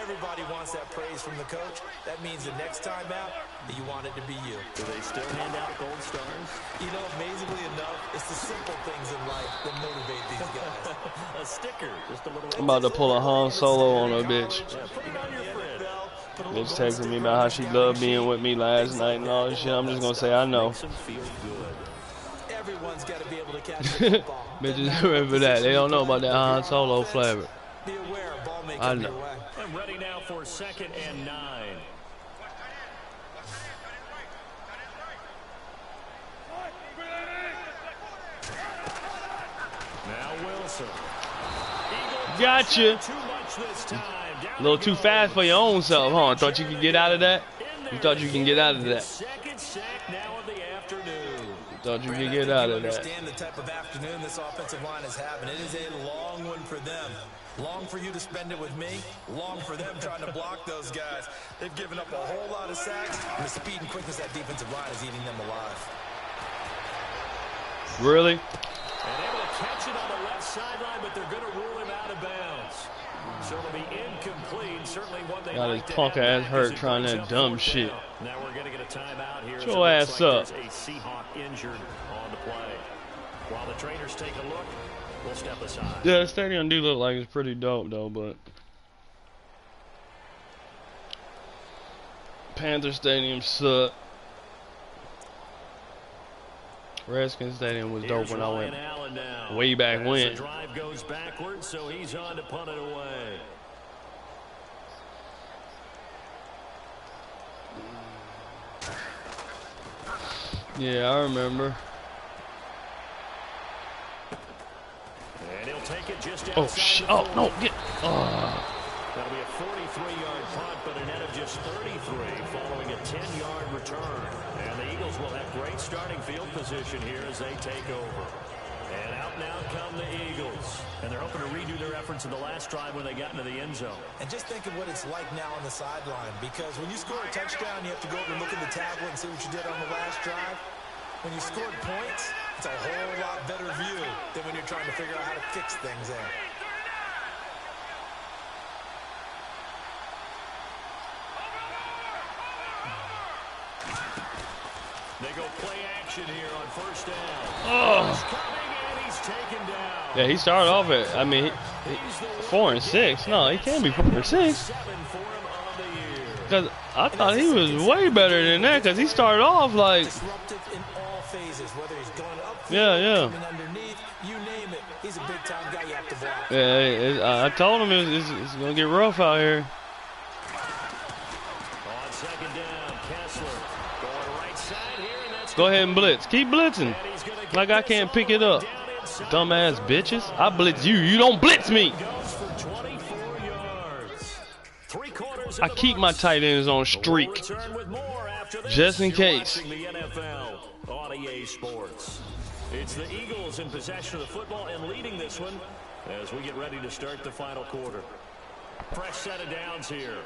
Everybody wants that praise from the coach. That means the next time out, you want it to be you. Do they still hand out gold stars? You know, amazingly enough, it's the simple things in life that motivate these guys. A sticker, just a little. I'm about to pull a Han Solo on her bitch. Yeah, put it on your friend. Bitch texting me about how she loved being with me last night and all this shit. I'm just gonna say I know. Makes them feel good. Everyone's got to be able to catch the football. Bitches remember that. They don't know about that Han Solo flavor. Be aware, ball may I come know. your way. And ready now for 2nd and 9. Now Wilson. Gotcha. Too much this time. A little too fast for your own self, huh? Thought you could get out of that? You thought you can get out of that? Second sack now of the afternoon. You thought you Brad, could get I out think of you that? understand the type of afternoon this offensive line is having. It is a long one for them. Long for you to spend it with me. Long for them trying to block those guys. They've given up a whole lot of sacks. And the speed and quickness of that defensive line is eating them alive. Really? And able to catch it on the left sideline, but they're going to rule him out of bounds. So it'll be incomplete. Certainly one they Got his like to punk have ass back hurt as it trying brings that up dumb 4th shit. down. Now we're going to get a timeout here. Get as your it looks ass like up. there's a Seahawk injured on the play. While the trainers take a look, we'll step aside. Yeah, the stadium do look like it's pretty dope though, but Panther Stadium suck. Redskins Stadium was dope when I went way back when. The drive goes backwards, so he's on to punt it away. Yeah, I remember. And he'll take it just Oh outside shit! the Oh 40. no! Get! Oh. That'll be a 43-yard punt, but a net of just 33 following a 10-yard return. And the Eagles will have great starting field position here as they take over. And out now come the Eagles. And they're hoping to redo their efforts in the last drive when they got into the end zone. And just think of what it's like now on the sideline, because when you score a touchdown, you have to go over and look at the tablet and see what you did on the last drive. When you scored points, it's a whole lot better view than when you're trying to figure out how to fix things there. They go play action here on first down. Oh. Coming and he's taken down. Yeah, he started off at, I mean, 4 and 6. No, he can't be 4 and 6. 7 for him on the year. Because I thought he was way better than that. Because he started off like. Disruptive in all phases, whether he's going up, Yeah. coming underneath, you name it. He's a big time guy you have to block. Yeah, I told him it's gonna get rough out here. On second down, Kessler going right side here, and that's Go ahead and blitz. Keep blitzing. and he's gonna get Like I this can't all pick the it way up. down inside. Dumbass bitches. I blitz you. You don't blitz me. Goes for 24 yards. 3/4 I keep my tight ends on We'll streak. return with more after this. Just in You're case. watching the NFL on EA Sports. It's the Eagles in possession of the football and leading this one as we get ready to start the final quarter. Fresh set of downs here.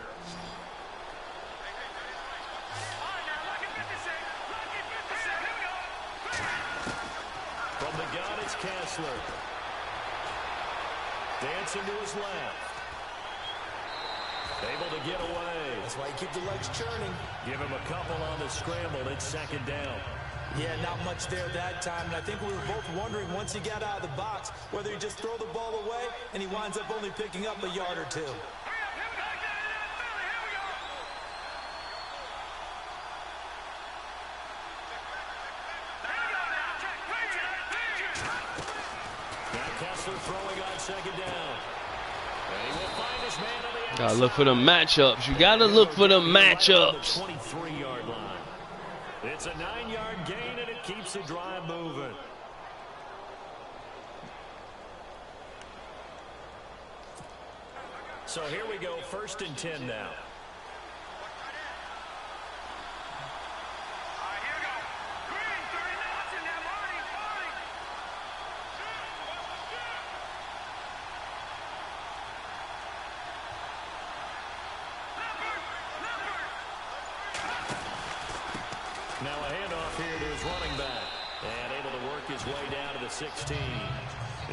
From the gun, it's Kessler. Dancing to his left. Able to get away. That's why you keep the legs churning. Give him a couple on the scramble. It's second down. Yeah, not much there that time. And I think we were both wondering once he got out of the box whether he just throw the ball away and he winds up only picking up a yard or two. Now Kessler throwing on second down. And he will find his man on the Gotta look for the matchups. You gotta look for the matchups. 23-yard line. It's a 9-yard gain, and it keeps the drive moving. So here we go, 1st and 10 now. Now a handoff here to his running back. And able to work his way down to the 16.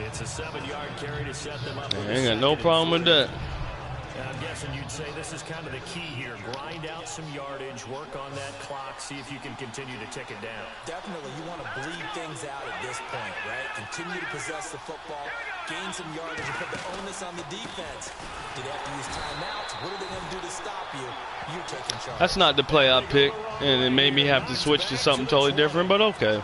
It's a 7-yard carry to set them up. I ain't got no problem with that. And I'm guessing you'd say this is kind of the key here. Grind out some yardage, work on that clock, see if you can continue to tick it down. Definitely, you want to bleed things out at this point, right? Continue to possess the football, gain some yardage, and put the onus on the defense. Do they have to use timeouts? What are they going to do to stop you? You're taking charge. That's not the play I picked, and it made me have to switch to something totally different, but okay.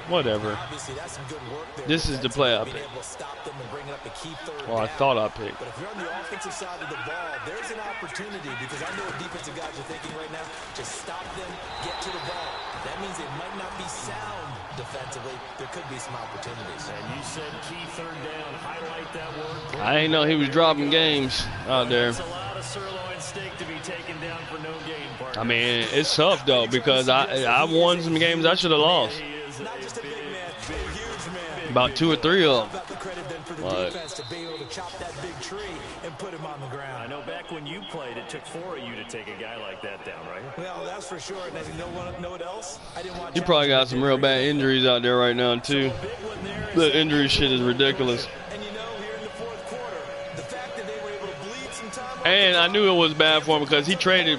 Whatever. Obviously, that's some good work there. This is the play I Being picked. able to stop them and bring up a key third Or I down. thought I picked. But if you're on the offensive side of the ball, there's an opportunity because I know what defensive guys are thinking right now. Just stop them, get to the ball. That means they might not be sound defensively. There could be some opportunities. And you said key third down. Highlight that word. I ain't know he was dropping games out there. That's a lot of sirloin steak to be taken down for no gain, partner. I mean, it's tough though because I won some games I should have lost. He is Not just a big man, a huge man. About 2 or 3 of them. About the credit then for the But- defense to be able to chop that big tree and put him on the I ground. know back when you played, it took 4 of you to take a guy like that down, right? Well, that's for sure. And you know what else? I didn't want You probably got some real bad injuries out there right now too. Big one there. The injury shit is ridiculous. And you know, here in the fourth quarter, the fact that they were able to bleed some time. And I knew it was bad for him because he traded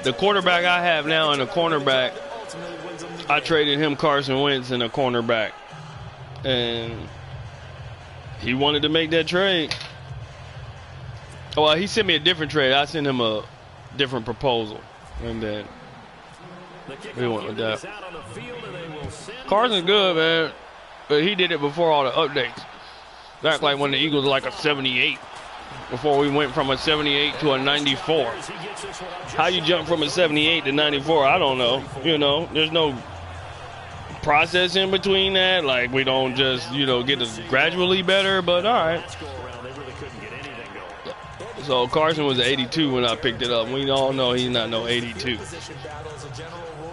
the quarterback I have now and a cornerback. Ultimately wins them the I game. traded him Carson Wentz and a cornerback. And he wanted to make that trade. Well, he sent me a different trade. I sent him a different proposal. And then we went with that. Carson's good, man. But he did it before all the updates. Back like when the Eagles were like a 78. Before we went from a 78 to a 94. How you jump from a 78 to 94, I don't know. You know, there's no process in between that. Like, we don't just, you know, get it gradually better, but all right. So Carson was 82 when I picked it up. We all know he's not no 82. Position battle as a general rule.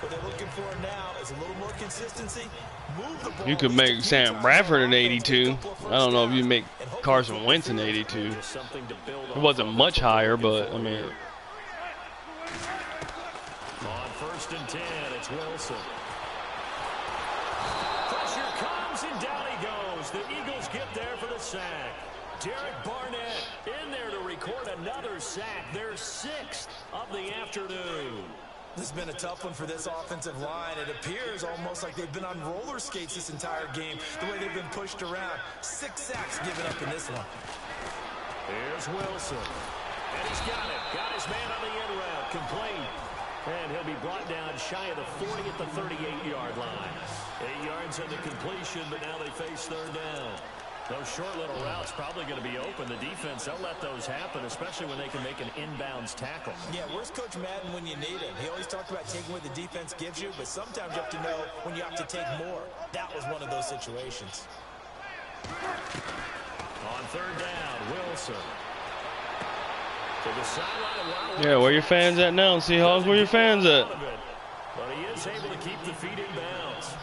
What they're looking for now is a little more consistency. Move the ball. You could make Sam Bradford an 82. I don't know if you make Carson Wentz an 82. It wasn't much higher, but I mean. On 1st and 10, it's Wilson. Pressure comes and down he goes. The Eagles get there for the sack. Derek Barnett in there to record another sack. Their 6th of the afternoon. This has been a tough one for this offensive line. It appears almost like they've been on roller skates this entire game, the way they've been pushed around. 6 sacks given up in this one. Here's Wilson. And he's got it. Got his man on the end route. Complete. And he'll be brought down shy of the 40 at the 38-yard line. 8 yards on the completion, but now they face third down. Those short little routes probably going to be open. The defense, they'll let those happen, especially when they can make an inbounds tackle. Yeah, where's Coach Madden when you need him? He always talked about taking what the defense gives you, but sometimes you have to know when you have to take more. That was one of those situations. On third down, Wilson. To the sideline. Yeah, where your fans at now, Seahawks? Where your fans at? But he is able to keep the feet in bounds.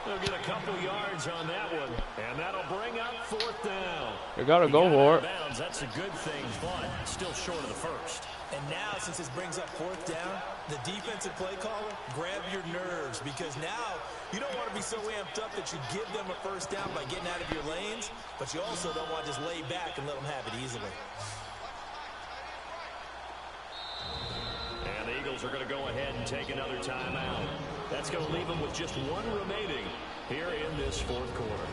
They'll get a couple yards on that one, and that'll bring up fourth down. You gotta go for it. That's a good thing, but still short of the first. And now, since this brings up fourth down, the defensive play caller, grab your nerves, because now you don't want to be so amped up that you give them a first down by getting out of your lanes, but you also don't want to just lay back and let them have it easily. And the Eagles are going to go ahead and take another timeout. That's going to leave them with just one remaining here in this fourth quarter.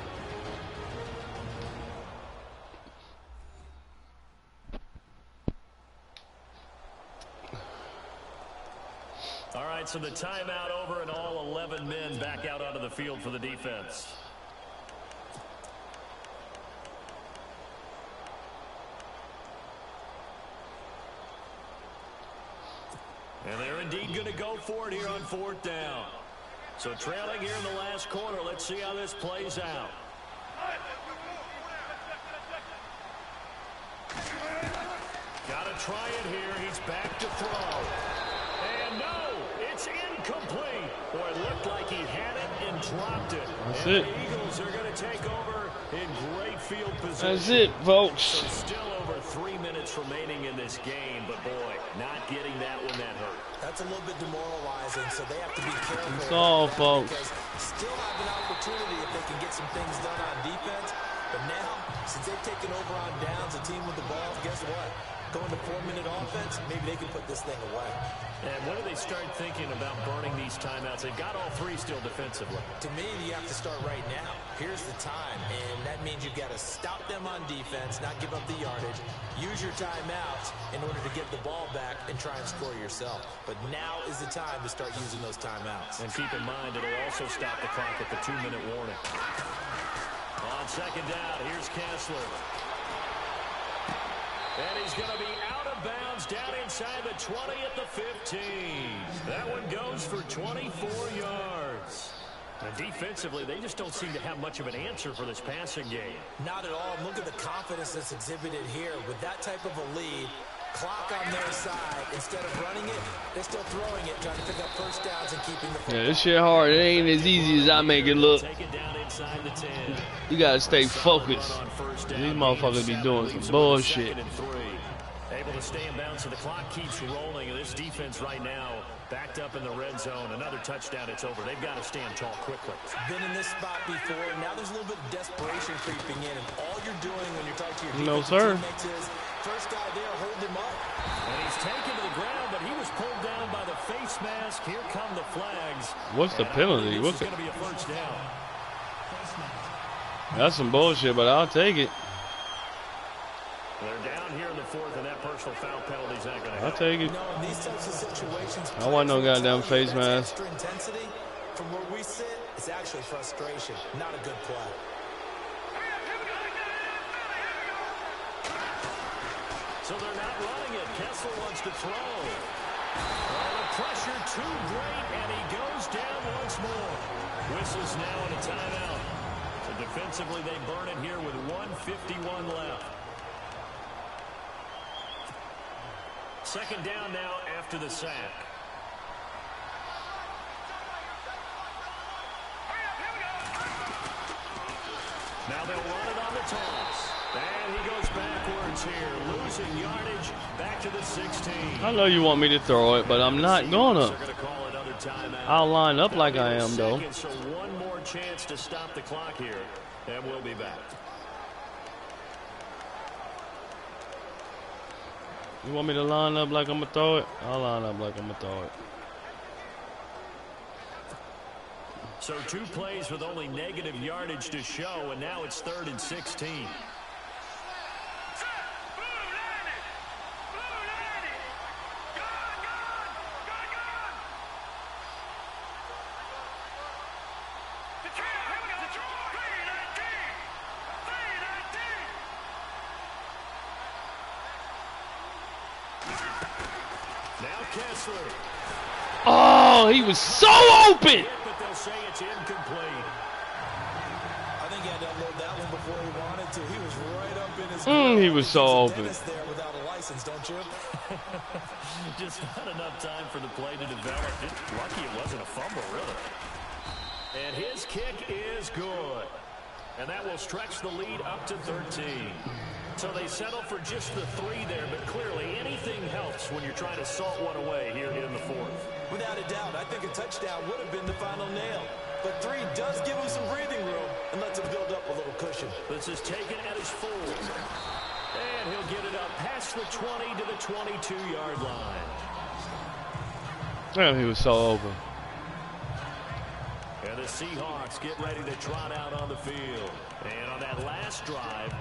All right, so the timeout over and all 11 men back out onto the field for the defense. And they're indeed going to go for it here on fourth down. So trailing here in the last quarter, let's see how this plays out. Got to try it here. He's back to throw. And no, it's incomplete. Boy, it looked like he had it and dropped it. That's and it. The Eagles are going to take over in great field position. That's it, folks. So still over 3 minutes remaining in this game, but boy, not getting that one that hurt. That's a little bit demoralizing, so they have to be careful. That's all, folks. Still have an opportunity if they can get some things done on defense. But now, since they've taken over on downs, a team with the ball, guess what? Going to 4-minute offense, maybe they can put this thing away. And when do they start thinking about burning these timeouts? They've got all three still defensively. To me, you have to start right now. Here's the time, and that means you've got to stop them on defense, not give up the yardage. Use your timeouts in order to get the ball back and try and score yourself. But now is the time to start using those timeouts. And keep in mind, it'll also stop the clock at the 2-minute warning. On second down, here's Kessler. And he's going to be out of bounds down inside the 20 at the 15. That one goes for 24 yards. And defensively, they just don't seem to have much of an answer for this passing game. Not at all. Look at the confidence that's exhibited here. With that type of a lead, clock on their side, instead of running it, they're still throwing it, trying to pick up first downs and keeping the football. Yeah, this shit hard. It ain't as easy as I make it look. Take it down inside the 10. You gotta stay focused. These motherfuckers be doing some bullshit. Able to stay in bounds, so the clock keeps rolling. And this defense right now backed up in the red zone. Another touchdown, it's over. They've got to stand tall quickly. Been in this spot before. Now there's a little bit of desperation creeping in, and all you're doing when you're talking to your No, defensive sir. teammates is first guy there, hold him up. And he's taken to the ground, but he was pulled down by the face mask. Here come the flags. What's the penalty? This What's is going to be a first down. That's some bullshit, but I'll take it. They're down here in the fourth, and that personal foul penalty's not going to I'll help. take it. You know, in these types of situations, I want no goddamn face that's mask. extra intensity. From where we sit, it's actually frustration, not a good play. So they're not running it. Kessler wants to throw. Well, the pressure too great, and he goes down once more. Whistles now in a timeout. So defensively, they burn it here with 1:51 left. Second down now after the sack. Now they'll run it on the toss. And he goes backwards here, losing yardage back to the 16. I know you want me to throw it, but I'm not gonna. They're gonna call another timeout. I'll line up like I am, though. So one more chance to stop the clock here, and we'll be back. You want me to line up like I'm gonna throw it? I'll line up like I'm gonna throw it. So 2 plays with only negative yardage to show, and now it's 3rd and 16. Oh, he was so open. But they'll say it's incomplete. I think he had to unload that one before he wanted to. He was right up in his He was so open. there without a license, don't you? Just not enough time for the play to develop. Just lucky it wasn't a fumble, really. And his kick is good. And that will stretch the lead up to 13. So they settle for just the 3 there, but clearly anything helps when you're trying to salt one away here in the 4th. Without a doubt, I think a touchdown would have been the final nail. But 3 does give him some breathing room and lets him build up a little cushion. This is taken at his full. And he'll get it up past the 20 to the 22-yard line. Yeah, he was so open. And the Seahawks get ready to trot out on the field. And on that last drive,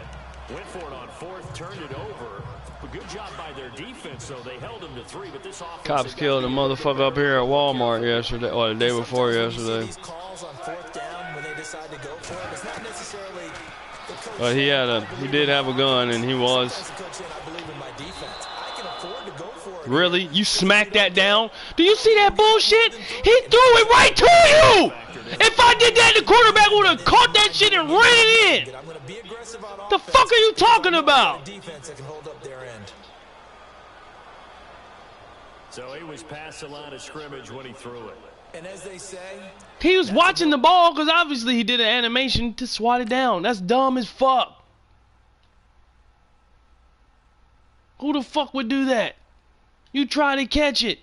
went for it on 4th, turned it over. But good job by their defense, though. They held them to 3, but this offense... Cops killed a motherfucker up here at Walmart yesterday, or the day before yesterday. These calls on 4th down when they decide to go for it, it's not necessarily the coach. But he did have a gun, and he was. Really? You smacked that down? Do you see that bullshit? He threw it right to you! If I did that, the quarterback would have caught that shit and ran it in! The fuck are you talking about? So he was past the line of scrimmage when he threw it. And as they say, he was watching the ball because obviously he did an animation to swat it down. That's dumb as fuck. Who the fuck would do that? You try to catch it.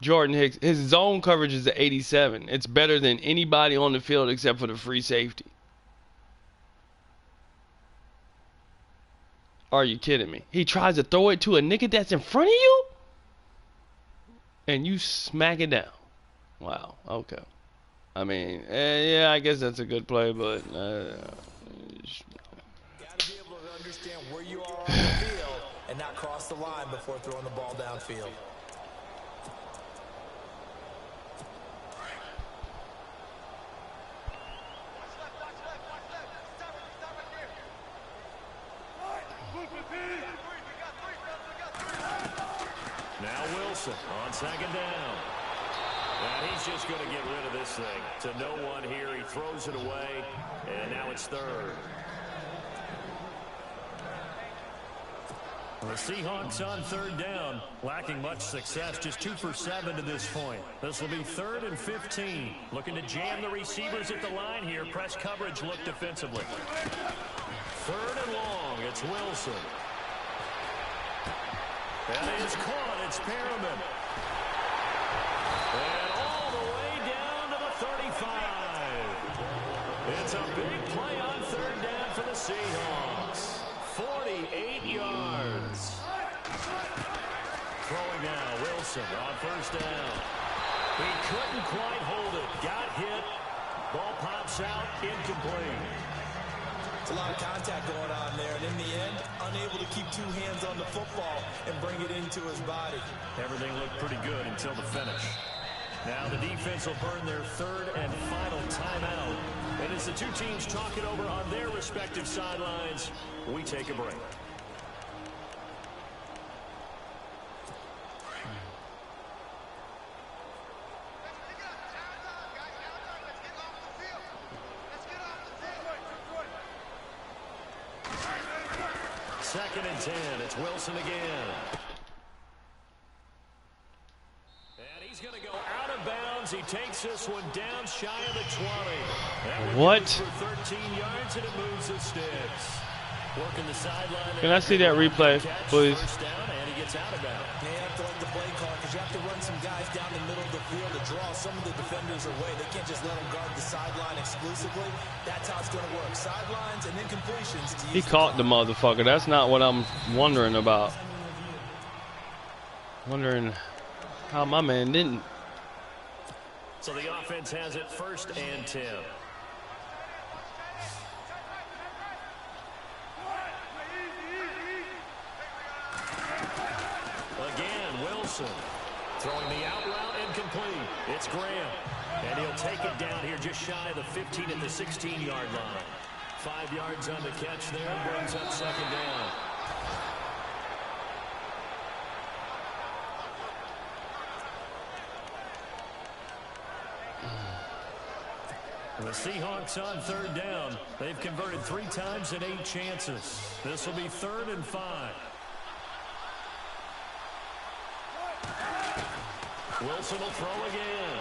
Jordan Hicks, his zone coverage is at 87. It's better than anybody on the field except for the free safety. Are you kidding me? He tries to throw it to a nigga that's in front of you? And you smack it down. Wow, okay. I mean, yeah, I guess that's a good play, but... gotta be able to understand where you are on the field and not cross the line before throwing the ball downfield. Now Wilson on 2nd down. And he's just going to get rid of this thing to no one here. He throws it away, and now it's 3rd. The Seahawks on 3rd down, lacking much success, just 2 for 7 to this point. This will be 3rd and 15. Looking to jam the receivers at the line here. Press coverage look defensively. 3rd and long, it's Wilson. That is caught, it's Perriman. And all the way down to the 35. It's a big play on 3rd down for the Seahawks. 48 yards. Throwing now, Wilson on 1st down. He couldn't quite hold it. Got hit. Ball pops out, incomplete. It's a lot of contact going on there, and in the end, unable to keep 2 hands on the football and bring it into his body. Everything looked pretty good until the finish. Now the defense will burn their 3rd and final timeout. And as the 2 teams talk it over on their respective sidelines, we take a break. Second and 10. It's Wilson again. And he's going to go out of bounds. He takes this one down shy of the 20. What? For 13 yards, and it moves the sticks. Working the sideline. Can I see that replay, please? First down, and he gets out of bounds. They have to like the play call because you have to run some guys down the middle of the field to draw some of the defenders away. They can't just let them guard the sideline exclusively. That's how it's going to work. Sidelines and then completions. He caught the motherfucker. That's not what I'm wondering about. Wondering How my man didn't. So the offense has it 1st and 10. Again, Wilson. Throwing the out route incomplete. It's Graham. And he'll take it down here just shy of the 15 at the 16-yard line. 5 yards on the catch there. Brings up 2nd down. The Seahawks on 3rd down. They've converted 3 times in 8 chances. This will be 3rd and 5. Wilson will throw again.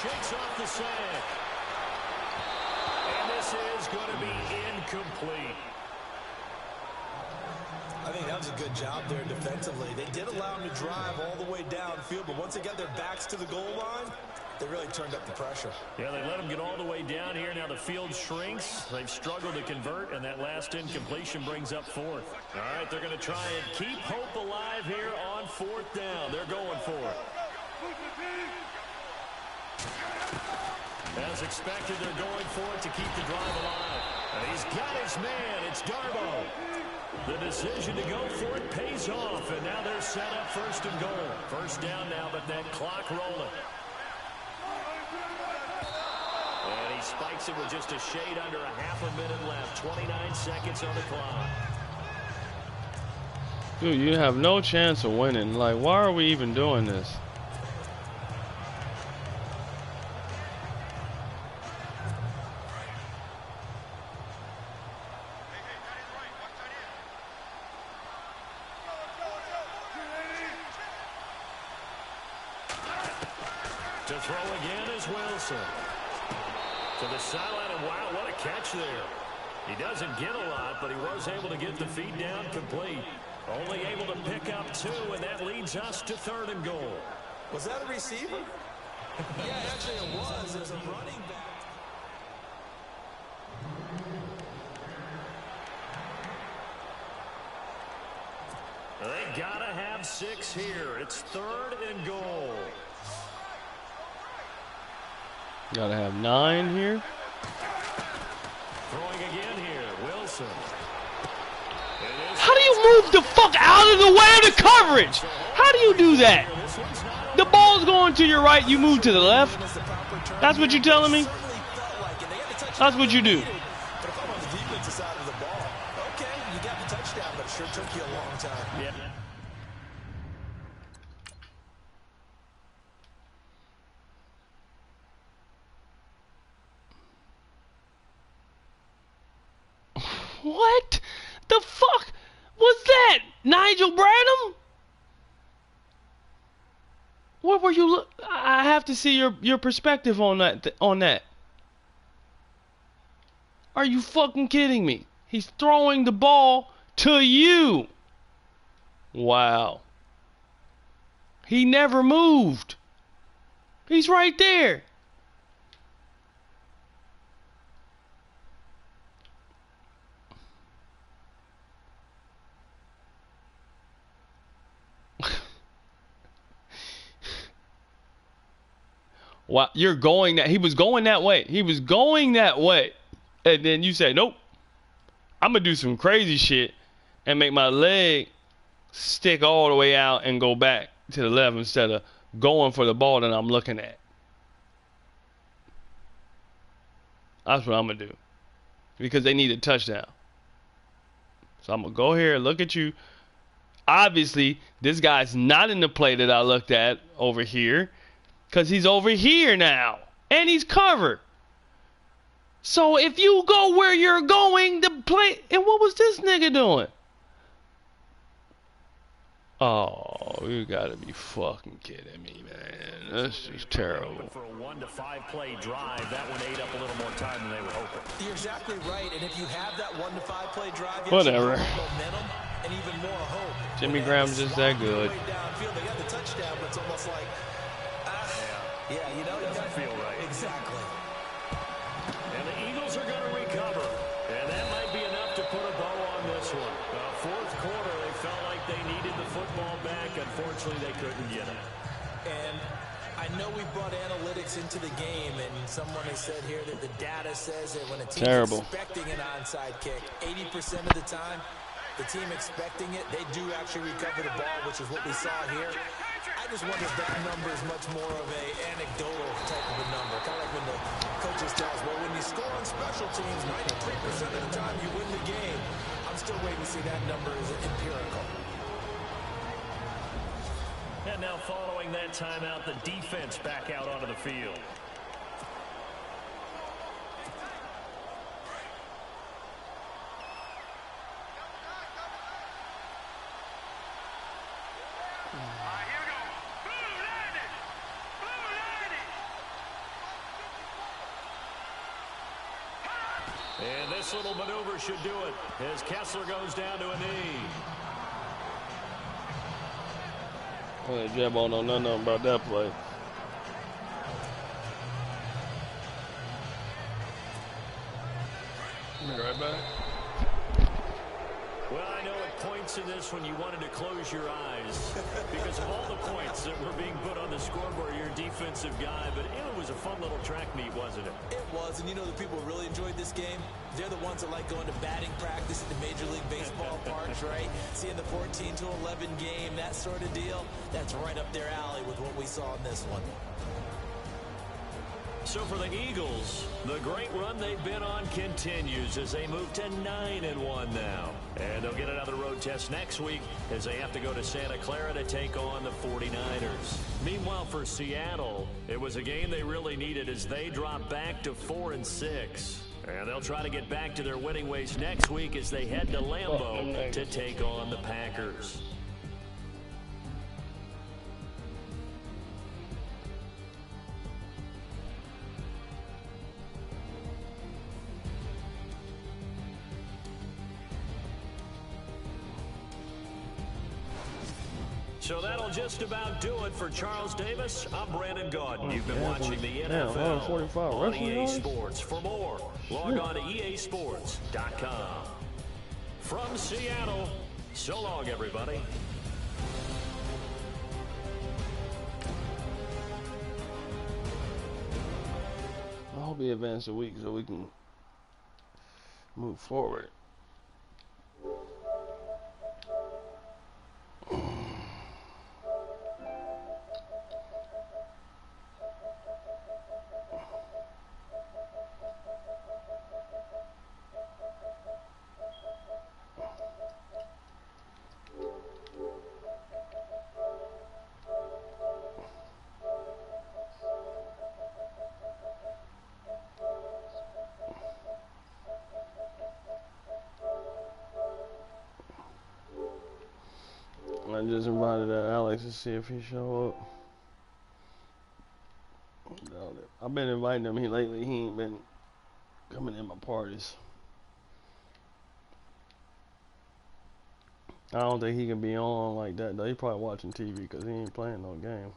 Shakes off the sack. And this is going to be incomplete. I think that was a good job there defensively. They did allow him to drive all the way downfield, but once they got their backs to the goal line, they really turned up the pressure. Yeah, they let him get all the way down here. Now the field shrinks. They've struggled to convert, and that last incompletion brings up 4th. All right, they're going to try and keep hope alive here on 4th down. They're going for it. As expected, they're going for it to keep the drive alive. And he's got his man. It's Darbo. The decision to go for it pays off, and now they're set up 1st and goal. 1st down now, but that clock rolling. And he spikes it with just a shade under a half a minute left. 29 seconds on the clock. Dude, you have no chance of winning. Like, why are we even doing this? To throw again is Wilson. To the sideline, and wow, what a catch there. He doesn't get a lot, but he was able to get the feed down complete. Only able to pick up 2, and that leads us to 3rd and goal. Was that a receiver? Yeah, actually it was. It was a running back. They gotta have 6 here. It's 3rd and goal. Gotta have 9 here. Throwing again here, Wilson. How do you move the fuck out of the way of the coverage? How do you do that? The ball's going to your right, you move to the left. That's what you're telling me? That's what you do. But if I'm on the defensive side of the ball, okay, you got the touchdown, but it sure took you a long time. Yeah. What the fuck was that? Nigel Bradham? What were you look? I have to see your perspective on that. Are you fucking kidding me? He's throwing the ball to you. Wow. He never moved. He's right there. Wow, you're going that. He was going that way. He was going that way. And then you say, nope. I'm going to do some crazy shit and make my leg stick all the way out and go back to the left instead of going for the ball that I'm looking at. That's what I'm going to do. Because they need a touchdown. So I'm going to go here, look at you. Obviously, this guy's not in the play that I looked at over here. Because he's over here now. And he's covered. So if you go where you're going, the play... And what was this nigga doing? Oh, you gotta be fucking kidding me, man. This is terrible. For a 1 to 5 play drive, that one ate up a little more time than they were hoping. You're exactly right. And if you have that 1 to 5 play drive, you whatever. have momentum and even more hope. Jimmy Graham's just that good. Downfield, they got the touchdown, but it's almost like... Yeah, you know, it doesn't feel right. Exactly. And the Eagles are going to recover. And that might be enough to put a bow on this one. Fourth quarter, they felt like they needed the football back. Unfortunately, they couldn't get it. And I know we brought analytics into the game, and someone has said here that the data says that when a team's expecting an onside kick, 80% of the time, the team expecting it, they do actually recover the ball, which is what we saw here. I just wonder if that number is much more of a anecdotal type of a number. Kind of like when the coaches tell us, well, when you score on special teams, 93% of the time you win the game. I'm still waiting to see that number is empirical. And now following that timeout, the defense back out onto the field. And this little maneuver should do it as Kessler goes down to a knee. Well, Jabbo don't know nothing about that play. Be right back. Well, I know at points in this when you wanted to close your eyes because of all the points that were being put on the scoreboard, your defensive guy, but it was a fun little track meet, wasn't it? It was, and you know the people who really enjoyed this game? They're the ones that like going to batting practice at the Major League Baseball parks, right? Seeing the 14-11 game, that sort of deal, that's right up their alley with what we saw in this one. So for the Eagles, the great run they've been on continues as they move to 9-1 now. And they'll get another road test next week as they have to go to Santa Clara to take on the 49ers. Meanwhile, for Seattle, it was a game they really needed as they drop back to 4-6. And they'll try to get back to their winning ways next week as they head to Lambeau to take on the Packers. So that'll just about do it for Charles Davis. I'm Brandon Gaudin. You've been watching the NFL on EA Sports. For more, log on to easports.com. From Seattle, so long, everybody. I hope he advances a week so we can move forward. I just invited Alex to see if he show up. I've been inviting him. He ain't been coming in my parties. I don't think he can be on like that though. He probably watching TV because he ain't playing no game.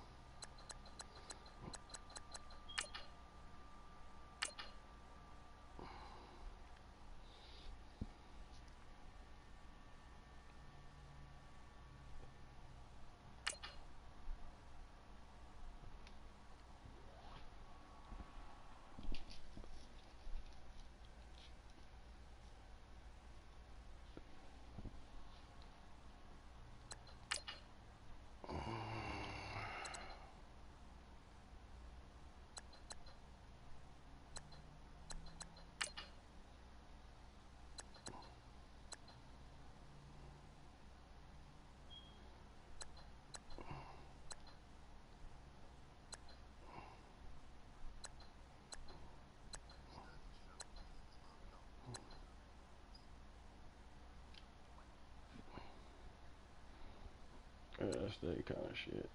Yeah, that's that kind of shit.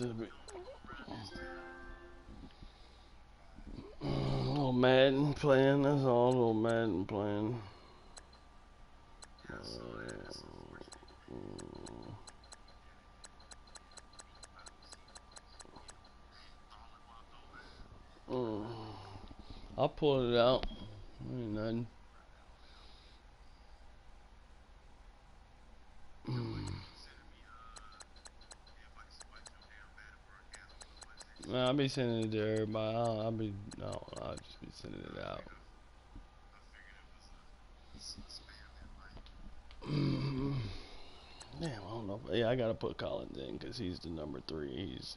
to be. Little Madden playing, that's all. Little Madden playing. I'll pull it out. Ain't nothing. Nah, I'll be sending it to everybody. I'll just be sending it out. Damn, I don't know. Yeah, I gotta put Collins in because he's the number 3. He's.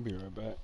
Be right back.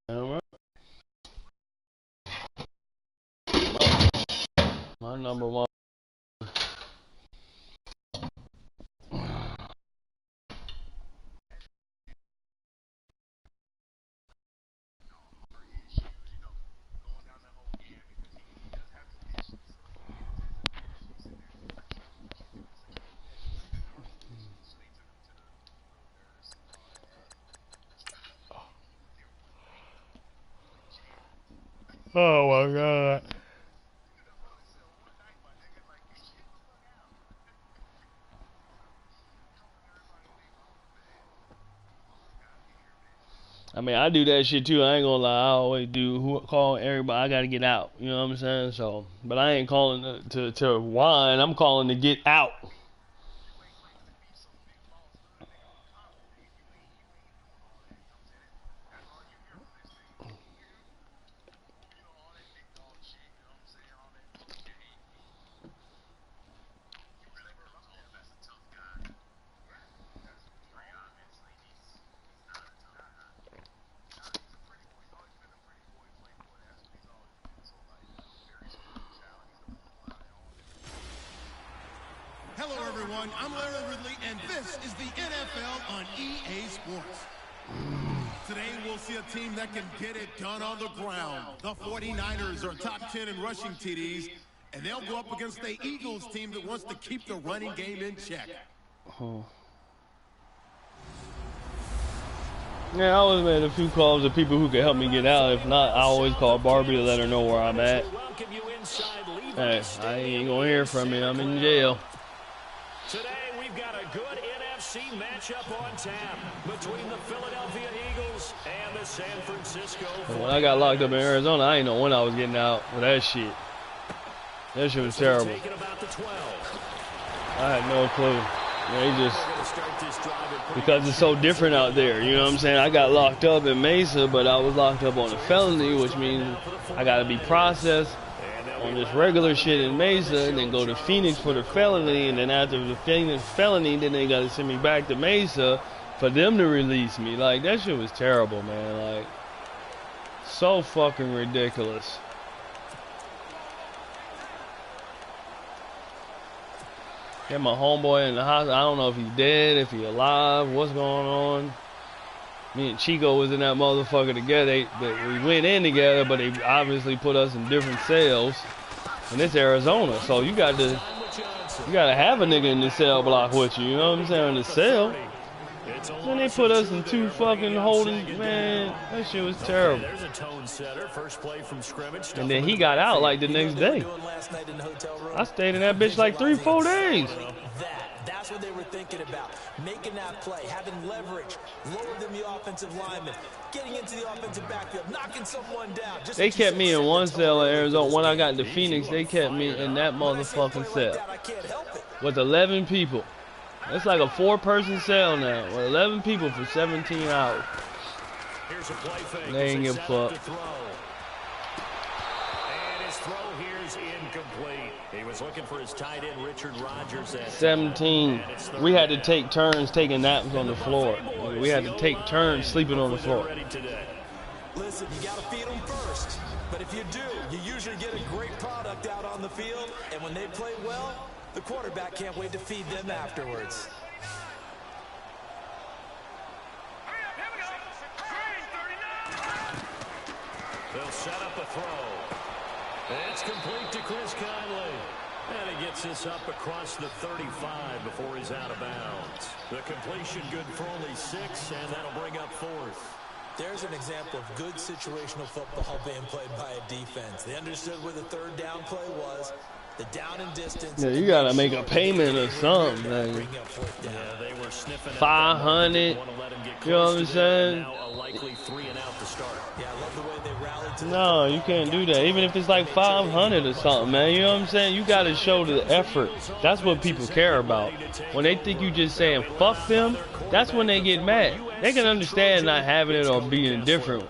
All right. My number one. Oh my God. I mean, I do that shit too. I ain't gonna lie. I always do. Call everybody? I gotta get out. You know what I'm saying? So, but I ain't calling to whine. I'm calling to get out. Hello, everyone. I'm Larry Ridley, and this is the NFL on EA Sports. Today, we'll see a team that can get it done on the ground. The 49ers are top 10 in rushing TDs, and they'll go up against the Eagles team that wants to keep the running game in check. Oh. Yeah, I always made a few calls to people who could help me get out. If not, I always call Barbie to let her know where I'm at. Hey, I ain't gonna hear from me. I'm in jail. Today, we've got a good NFC matchup on tap between the Philadelphia Eagles and the San Francisco 49ers. When I got locked up in Arizona, I didn't know when I was getting out with that shit. That shit was terrible. I had no clue. They just, because it's so different out there, you know what I'm saying? I got locked up in Mesa, but I was locked up on a felony, which means I got to be processed on this regular shit in Mesa, and then go to Phoenix for the felony, and then after the Phoenix felony, then they got to send me back to Mesa for them to release me. Like, that shit was terrible, man. Like, so fucking ridiculous. Got my homeboy in the hospital. I don't know if he's dead, if he's alive, what's going on. Me and Chico was in that motherfucker together. We went in together, but they obviously put us in different cells. And it's Arizona, so you gotta have a nigga in the cell block with you. You know what I'm saying? In the cell. Then they put us in two fucking holding. Man, that shit was terrible. And then he got out like the next day. I stayed in that bitch like 3-4 days. That's what they were thinking about, making that play, having leverage, lower than the offensive lineman, getting into the offensive backfield, knocking someone down. Just they kept me in one cell in Arizona. When I got to Phoenix, they kept me in that motherfucking cell with 11 people. It's like a 4-person cell now with 11 people for 17 hours. Here's a play fake. They ain't give a fuck. And his throw here is incomplete. He was looking for his tight end, Richard Rodgers. At 17. We had to take turns taking naps on the floor. We had to take turns sleeping on the floor. Listen, you got to feed them first. But if you do, you usually get a great product out on the field. And when they play well, the quarterback can't wait to feed them afterwards. They'll set up a throw. It's complete to Chris Conley. And he gets this up across the 35 before he's out of bounds. The completion good for only 6, and that'll bring up 4th. There's an example of good situational football being played by a defense. They understood where the third down play was. The down and distance. Yeah, you gotta make a payment or something, man. Yeah, they were sniffing 500. You know what I'm saying? Now a likely 3 and out to start. Yeah, I love the way they rallied to No, you can't do that. Even if it's like 500 or something, man. You know what I'm saying? You gotta show the effort. That's what people care about. When they think you just saying fuck them, that's when they get mad. They can understand not having it or being indifferent.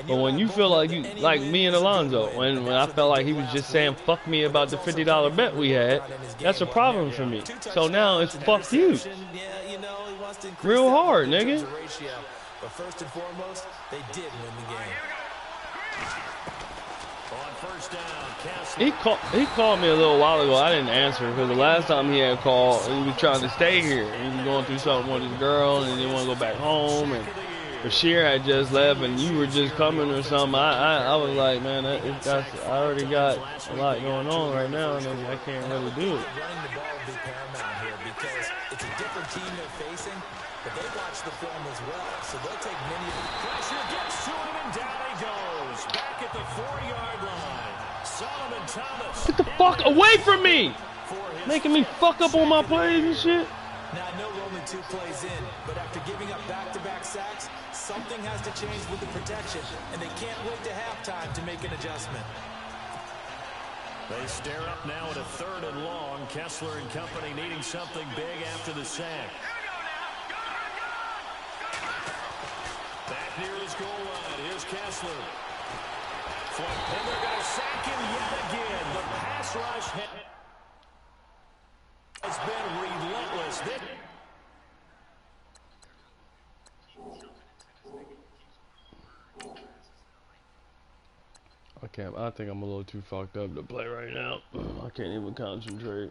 But when you feel like you, like me and Alonzo, when I felt like he was just saying fuck me about the $50 bet we had, that's a problem for me. So now it's fuck you. Real hard, nigga. But first and foremost, they did win the game. On first down, He called me a little while ago. I didn't answer because the last time he had called, he was trying to stay here. He was going through something with his girl and he didn't want to go back home. And Bashir had just left and you were just coming or something. I was like, man, I already got a lot going on right now and I can't really do it. Running the ball will be paramount here because it's a different team they're facing, but they watch the film as well, so they'll take many of the pressure gets to him and down he goes. Back at the 4-yard line. Solomon Thomas. Get the fuck away from me! Making me fuck up on my plays and shit. Now, I know we're only 2 plays in, but after giving up back-to-back sacks, something has to change with the protection, and they can't wait to halftime to make an adjustment. They stare up now at a 3rd and long. Kessler and company needing something big after the sack. Back near his goal line. Here's Kessler. And they're going to sack him yet again. The pass rush has been relentless. I think I'm a little too fucked up to play right now. I can't even concentrate.